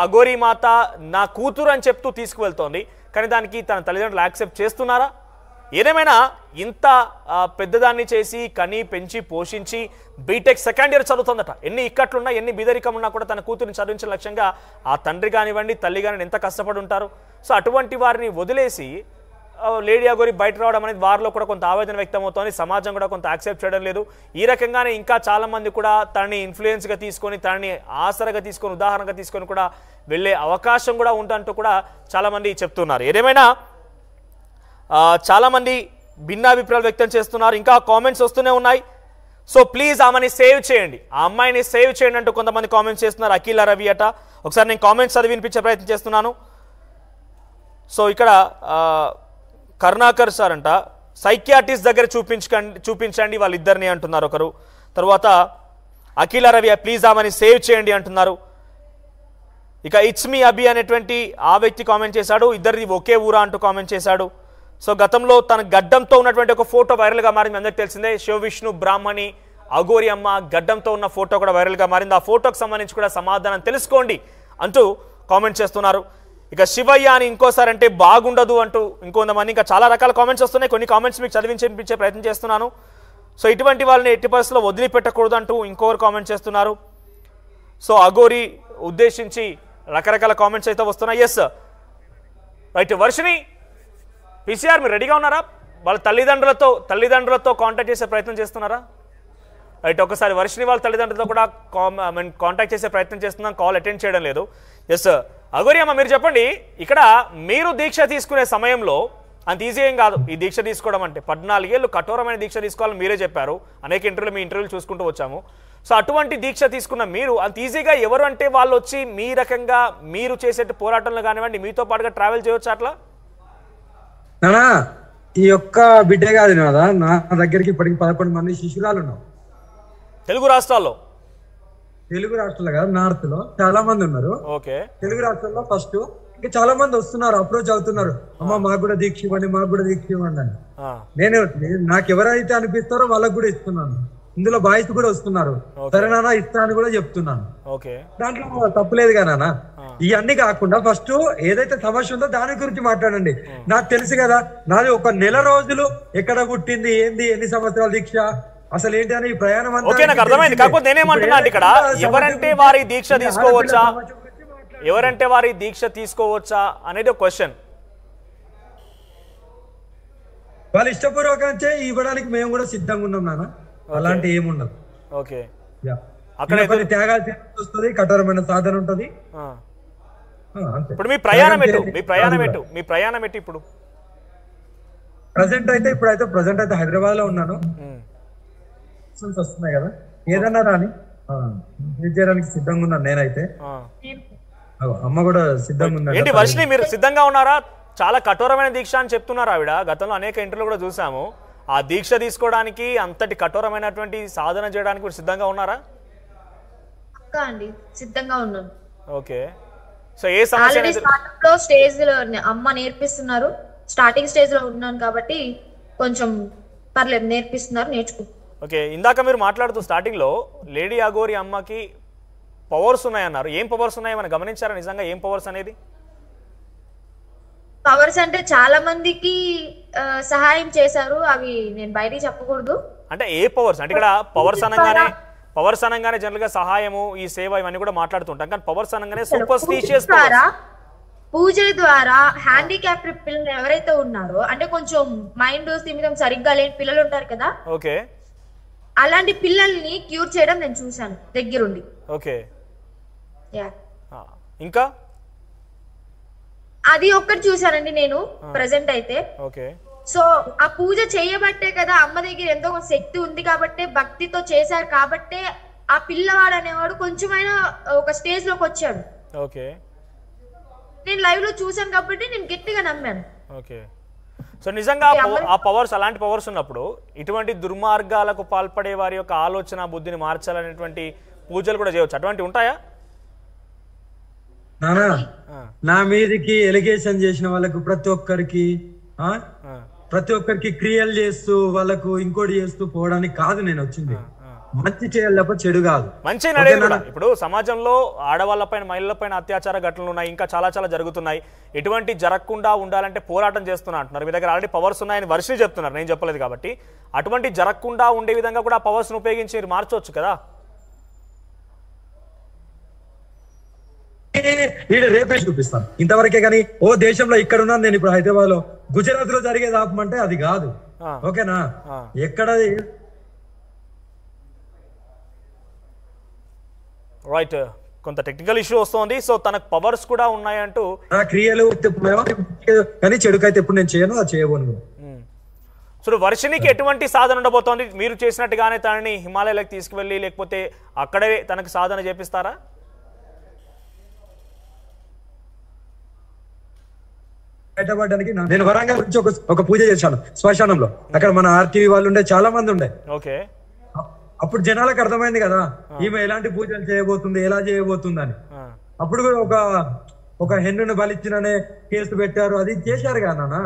అఘోరి మాత నా కూతురు అని చెప్తూ తీసుకువెళ్తోంది, కానీ దానికి తన తల్లిదండ్రులు యాక్సెప్ట్ చేస్తున్నారా? ఏదేమైనా ఇంత పెద్దదాన్ని చేసి కని పెంచి పోషించి బీటెక్ సెకండ్ ఇయర్ చదువుతుందట, ఎన్ని ఇక్కట్లున్నా ఎన్ని బీదరికం ఉన్నా కూడా తన కూతురిని చదివించిన లక్ష్యంగా ఆ తండ్రి కానివ్వండి తల్లి కానివ్వండి ఎంత కష్టపడి ఉంటారు. సో అటువంటి వారిని వదిలేసి లేడీ అఘోరి బయట రావడం అనేది వారిలో కూడా కొంత ఆవేదన వ్యక్తమవుతోంది, సమాజం కూడా కొంత యాక్సెప్ట్ చేయడం లేదు. ఈ రకంగానే ఇంకా చాలామంది కూడా తనని ఇన్ఫ్లుయెన్స్గా తీసుకొని తనని ఆసరగా తీసుకొని ఉదాహరణగా తీసుకొని కూడా వెళ్ళే అవకాశం కూడా ఉందంటూ కూడా చాలామంది చెప్తున్నారు. ఏదేమైనా చాలామంది భిన్నాభిప్రాయాలు వ్యక్తం చేస్తున్నారు, ఇంకా కామెంట్స్ వస్తూనే ఉన్నాయి. సో ప్లీజ్ ఆమెని సేవ్ చేయండి, ఆ అమ్మాయిని సేవ్ చేయండి అంటూ కొంతమంది కామెంట్స్ చేస్తున్నారు. అఖిల రవి అట, ఒకసారి నేను కామెంట్స్ చదివి వినిపించే ప్రయత్నం చేస్తున్నాను. సో ఇక్కడ కరుణాకర్ సార్ అంట, సైకియాట్రిస్ట్ దగ్గర చూపించండి వాళ్ళిద్దరిని అంటున్నారు ఒకరు. తర్వాత అఖిల రవి ప్లీజ్ ఆమెని సేవ్ చేయండి అంటున్నారు. ఇక ఇట్స్ మీ అభి అనేటువంటి ఆ వ్యక్తి కామెంట్ చేశాడు, ఇద్దరిది ఒకే ఊరా అంటూ కామెంట్ చేశాడు. సో గతంలో తన గడ్డంతో ఉన్నటువంటి ఒక ఫోటో వైరల్గా మారింది, అందరికీ తెలిసిందే. శివ విష్ణు బ్రాహ్మణి అఘోరి అమ్మ గడ్డంతో ఉన్న ఫోటో కూడా వైరల్గా మారింది. ఆ ఫోటోకి సంబంధించి కూడా సమాధానం తెలుసుకోండి అంటూ కామెంట్ చేస్తున్నారు. ఇక శివయ్య అని ఇంకోసారి అంటే బాగుండదు అంటూ ఇంకొంతమంది, ఇంకా చాలా రకాల కామెంట్స్ వస్తున్నాయి. కొన్ని కామెంట్స్ మీకు చదివించే ప్రయత్నం చేస్తున్నాను. సో ఇటువంటి వాళ్ళని ఎట్టి పరిస్థితుల్లో వదిలిపెట్టకూడదు అంటూ ఇంకొకరు కామెంట్ చేస్తున్నారు. సో అఘోరి ఉద్దేశించి రకరకాల కామెంట్స్ అయితే వస్తున్నాయి. Yes right. వర్షిని పీసీఆర్ మీరు రెడీగా ఉన్నారా? వాళ్ళ తల్లిదండ్రులతో కాంటాక్ట్ చేసే ప్రయత్నం చేస్తున్నారా? రైట్. ఒకసారి వర్షిని వాళ్ళ తల్లిదండ్రులతో కూడా కాంటాక్ట్ చేసే ప్రయత్నం చేస్తున్నాం, కాల్ అటెండ్ చేయడం లేదు. ఎస్ అఘోరి అమ్మ మీరు చెప్పండి, ఇక్కడ మీరు దీక్ష తీసుకునే సమయంలో అంత ఈజీ ఏం కాదు ఈ దీక్ష తీసుకోవడం అంటే. 14 ఏళ్ళు కఠోరమైన దీక్ష తీసుకోవాలని మీరే చెప్పారు, అనేక మీ ఇంటర్వ్యూలు చూసుకుంటూ వచ్చాము. సో అటువంటి దీక్ష తీసుకున్న మీరు అంత ఈజీగా ఎవరు అంటే వాళ్ళు వచ్చి మీ రకంగా మీరు చేసే పోరాటంలో కానివ్వండి మీతో పాటుగా ట్రావెల్ చేయవచ్చు అట్లా? ఈ యొక్క బిడ్డే కాదు కదా, నా దగ్గరికి ఇప్పటికి 11 మంది శిష్యురాలు ఉన్నారు. తెలుగు రాష్ట్రాల్లో కాదు, నార్త్ లో చాలా మంది ఉన్నారు. ఓకే. తెలుగు రాష్ట్రాల్లో ఫస్ట్ ఇంకా చాలా మంది వస్తున్నారు, అప్రోచ్ అవుతున్నారు, అమ్మ మాకు కూడా దీక్ష ఇవ్వండి, మాకు కూడా దీక్ష ఇవ్వండి అని. నేను నాకు ఎవరైతే అనిపిస్తారో వాళ్ళకు కూడా ఇస్తున్నాను. ఇందులో బాయ్స్ కూడా వస్తున్నారు, సరే నాన్న ఇస్తా అని కూడా చెప్తున్నాను. దాంట్లో తప్పులేదు కదా నాన్న. ఇవన్నీ కాకుండా ఫస్ట్ ఏదైతే సమస్య ఉందో దాని గురించి మాట్లాడండి. నాకు తెలుసు కదా, నాది ఒక నెల రోజులు ఎక్కడ పుట్టింది, ఏంది, ఎన్ని సంవత్సరాల దీక్ష, అసలు ఏంటి అని ప్రయాణం అంతా నాకు అర్థమైంది. కాకపోతే నేనేమంటున్నా ఇక్కడ ఎవరంటే వారి దీక్ష తీసుకోవచ్చా, ఎవరంటే వారి దీక్ష తీసుకోవచ్చా అనేది ఒక క్వశ్చన్. వాళ్ళు ఇష్టపూర్వకంగా ఇవ్వడానికి మేము కూడా సిద్ధంగా ఉన్నాం నాన్న, అలాంటి ఏముండదు. ఓకే. అక్కడ కొన్ని త్యాగాలు వస్తుంది, కఠోరమైన సాధన ఉంటది. ఇప్పుడు మీ ప్రయాణం ఎటు ఇప్పుడు? ప్రజెంట్ అయితే హైదరాబాద్ లో ఉన్నాను. వస్తున్నాయి కదా, ఏదన్నా రాని చేయడానికి సిద్ధంగా ఉన్నాను నేనైతే. అమ్మ కూడా సిద్ధంగా ఉన్నారు. ఏంటి వర్షిని మీరు సిద్ధంగా ఉన్నారా? చాలా కఠోరమైన దీక్ష అని చెప్తున్నారు ఆవిడ. గతంలో అనేక ఇంటర్వ్యూలు కూడా చూసాము. ఆ దీక్ష తీసుకోవడానికి అంతటి కఠోరమైనటువంటి సాధన చేయడానికి మీరు సిద్ధంగా ఉన్నారా? సిద్ధంగా ఉన్నాను. ఓకే. సో ఏ సమస్య స్టేజ్ లో అమ్మ నేర్పిస్తున్నారు, స్టార్టింగ్ స్టేజ్ లో ఉన్నాను కాబట్టి కొంచెం పర్లేదు, నేర్పిస్తున్నారు, నేర్చుకుంటున్నాను. ఓకే. ఇందాక మీరు మాట్లాడుతూ స్టార్టింగ్ లో లేడీ అఘోరి అమ్మకి పవర్స్ ఉన్నాయన్నారు. ఏం పవర్స్ ఉన్నాయి మనం గమనించారా నిజంగా ఏం పవర్స్ అనేది? పవర్స్ అంటే చాలా మందికి సహాయం చేశారు, అవి నేను బయటికి చెప్పకూడదు. అంటే ఏ పవర్స్ అంటే ఇక్కడ పవర్స్ అనగానే జనరల్ గా సహాయము ఈ సేవ ఇవన్నీ కూడా మాట్లాడుతుంటాం, కానీ పవర్స్ అనగానే సూపర్స్టిషియస్ పూజల ద్వారా హ్యాండిక్యాప్ పిల్లలు ఎవరైతే ఉన్నారో, అంటే కొంచెం మైండ్ స్థిమితం సరిగ్గా లేని పిల్లలు ఉంటారు కదా, ఓకే, అలాంటి పిల్లల్ని క్యూర్ చేయడం నేను చూశాను దగ్గరుండి. ఓకే, ఇంకా అది ఒక్కటి చూసానండి నేను ప్రెసెంట్ అయితే. ఓకే, సో ఆ పూజ చేయబట్టే కదా, అమ్మ దగ్గర ఎంతో శక్తి ఉంది కాబట్టి, భక్తితో చేశారు కాబట్టే ఆ పిల్లవాడు అనేవాడు కొంచెమైనా ఒక స్టేజ్ లోకి వచ్చాడు. ఓకే, నేను లైవ్ లో చూసాను కాబట్టి నేను గట్టిగా నమ్మాను. ఓకే. సో నిజంగా ఆ పవర్స్, అలాంటి పవర్స్ ఉన్నప్పుడు ఇటువంటి దుర్మార్గాలకు పాల్పడే వారి యొక్క ఆలోచన బుద్ధిని మార్చాలనేటువంటి పూజలు కూడా చేయవచ్చు, అటువంటివి ఉంటాయా? నా మీదకి ఎలిగేషన్ చేసిన వాళ్ళకు ప్రతి ఒక్కరికి క్రియలు చేస్తూ వాళ్ళకు ఇంకోటి చేస్తూ పోవడానికి కాదు నేను వచ్చింది. మంచి చేయాలి తప్ప చెడు కాదు. మంచి నడేది కూడా. ఇప్పుడు సమాజంలో ఆడవాళ్ళపైన మహిళలపైన అత్యాచార ఘటనలు ఉన్నాయి, ఇంకా చాలా చాలా జరుగుతున్నాయి. ఎటువంటి జరగకుండా ఉండాలంటే పోరాటం చేస్తున్నా అంటున్నారు. మీ దగ్గర ఆల్రెడీ పవర్స్ ఉన్నాయని వర్షిని చెప్తున్నారు, నేను చెప్పలేదు కాబట్టి. అటువంటి జరగకుండా ఉండే విధంగా కూడా ఆ పవర్స్ను ఉపయోగించి మీరు మార్చవచ్చు కదా. రేపే చూపిస్తాను ఇంతవరకే, కానీ ఓ దేశంలో ఇక్కడ ఉన్నాను నేను ఇప్పుడు హైదరాబాద్ లో, గుజరాత్ లో జరిగేది ఆపమంటే అది కాదు. ఓకేనా? ఎక్కడ రైట్, కొంత టెక్నికల్ ఇష్యూ వస్తుంది. సో తనకు పవర్స్ కూడా ఉన్నాయంటూ క్రియలు, కానీ చెడుకైతే ఎప్పుడు నేను చేయను, అది చేయబోను. సో వర్షినికి ఎటువంటి సాధన ఉండబోతోంది? మీరు చేసినట్టుగానే తనని హిమాలయాలకు తీసుకువెళ్ళి లేకపోతే అక్కడే తనకు సాధన చేపిస్తారా? బయటపడడానికి నేను వరంగల్ నుంచి ఒక పూజ చేశాను శ్మశానంలో. అక్కడ మన ఆర్టీవీ వాళ్ళు ఉండే, చాలా మంది ఉండే. ఓకే, అప్పుడు జనాలకు అర్థమైంది కదా ఈమె ఎలాంటి పూజలు చేయబోతుంది, ఎలా చేయబోతుంది అని. అప్పుడు ఒక హెన్నును బలిచ్చిననే కేసు పెట్టారు, అది చేశారు కదా నాన్న.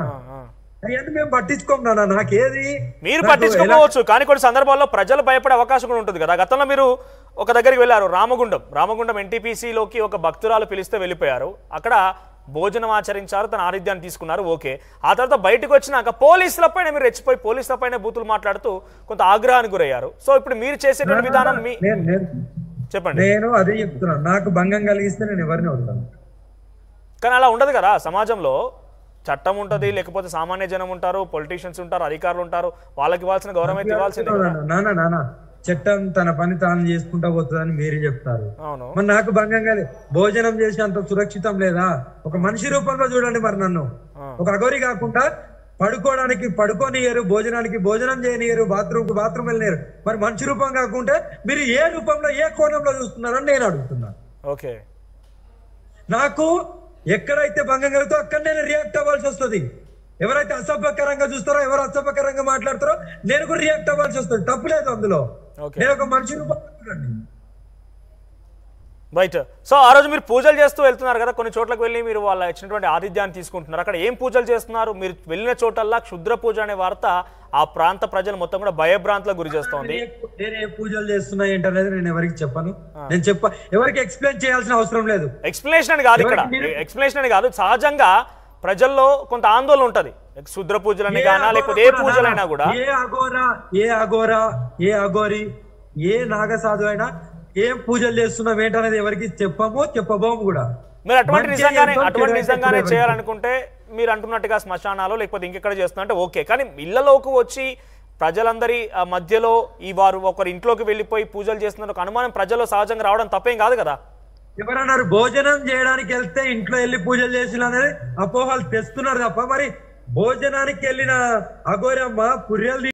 అవన్నీ మేము పట్టించుకోం నాన్న, నాకేది మీరు పట్టించుకోవచ్చు, కానీ కొన్ని సందర్భాల్లో ప్రజలు భయపడే అవకాశం కూడా ఉంటుంది కదా. గతంలో మీరు ఒక దగ్గరికి వెళ్ళారు, రామగుండం ఎన్టీపీసీలోకి ఒక భక్తురాలు పిలిస్తే వెళ్ళిపోయారు, అక్కడ భోజనం ఆచరించారు, తన ఆతిథ్యాన్ని తీసుకున్నారు, ఓకే. ఆ తర్వాత బయటకు వచ్చినాక పోలీసులపైన మీరు రెచ్చిపోయి పోలీసులపైన బూతులు మాట్లాడుతూ కొంత ఆగ్రహానికి గురయ్యారు. సో ఇప్పుడు మీరు చేసేటువంటి విధానం చెప్పండి. నేను అదే చెప్తున్నాను, నాకు భంగం కలిగిస్తే నేను ఎవరిని వదులుతాను. కానీ అలా ఉండదు కదా, సమాజంలో చట్టం ఉంటుంది, లేకపోతే సామాన్య జనం ఉంటారు, పొలిటీషియన్స్ ఉంటారు, అధికారులు ఉంటారు, వాళ్ళకి ఇవ్వాల్సిన గౌరవం అయితే ఇవ్వాల్సిందే. చట్టం తన పని తాను చేసుకుంటా పోతుందని మీరే చెప్తారు. మరి నాకు భంగంగా భోజనం చేసి అంత సురక్షితం లేదా? ఒక మనిషి రూపంలో చూడండి మరి నన్ను. ఒక అఘోరి కాకుండా పడుకోవడానికి పడుకోనియరు, భోజనం చేయనియరు, బాత్రూమ్ వెళ్ళనియరు. మరి మనిషి రూపం కాకుండా మీరు ఏ రూపంలో, ఏ కోణంలో చూస్తున్నారని నేను అడుగుతున్నా. ఓకే, నాకు ఎక్కడైతే భంగం కలుగుతో అక్కడ నేను రియాక్ట్ అవ్వాల్సి వస్తుంది. ఎవరైతే అసభ్యకరంగా చూస్తారో, ఎవరు అసభ్యకరంగా మాట్లాడతారో నేను కూడా రియాక్ట్ అవ్వాల్సి వస్తుంది. తప్పులేదు అందులో. నేను ఒక మనిషి రైట్. సో ఆ రోజు మీరు పూజలు చేస్తూ వెళ్తున్నారు కదా, కొన్ని చోట్లకు వెళ్ళి మీరు వాళ్ళ ఇచ్చినటువంటి ఆతిథ్యాన్ని తీసుకుంటున్నారు. అక్కడ ఏం పూజలు చేస్తున్నారు? మీరు వెళ్ళిన చోటల్లా క్షుద్ర పూజ అనే వార్త ఆ ప్రాంత ప్రజలు మొత్తం కూడా భయభ్రాంతులకు గురి చేస్తోంది. నేను ఏ పూజలు చేస్తున్నా ఏంటనేది నేను ఎవరికి చెప్పను. నేను ఎవరికి ఎక్స్ప్లెయిన్ చేయాల్సిన అవసరం లేదు. ఎక్స్ప్లెనేషన్ అని కాదు ఇక్కడ, ఎక్స్ప్లెనేషన్ అని కాదు, సహజంగా ప్రజల్లో కొంత ఆందోళన ఉంటది. శుద్ర పూజలని గానా లేకపోతే ఏ పూజలైనా కూడా, ఏ అఘోరి, ఏ నాగసాధు అయినా ఏం పూజలు చేస్తున్నాం ఏంటనేది ఎవరికి చెప్పబోము కూడా. మీరు అటువంటి నిజంగానే చేయాలనుకుంటే మీరు అంటున్నట్టుగా శ్మశానాలు లేకపోతే ఇంకెక్కడ చేస్తున్నా ఓకే, కానీ ఇళ్లలోకి వచ్చి ప్రజలందరి మధ్యలో ఈ వారు ఒకరి ఇంట్లోకి వెళ్ళిపోయి పూజలు చేస్తున్నారు ఒక అనుమానం ప్రజల్లో సహజంగా రావడం తప్పేం కాదు కదా. ఎవరన్నారు భోజనం చేయడానికి వెళ్తే ఇంట్లో వెళ్ళి పూజలు చేసిన అనేది అపోహలు తెస్తున్నారు తప్ప, మరి భోజనానికి వెళ్ళిన అఘోరమ్మ పుర్రెలు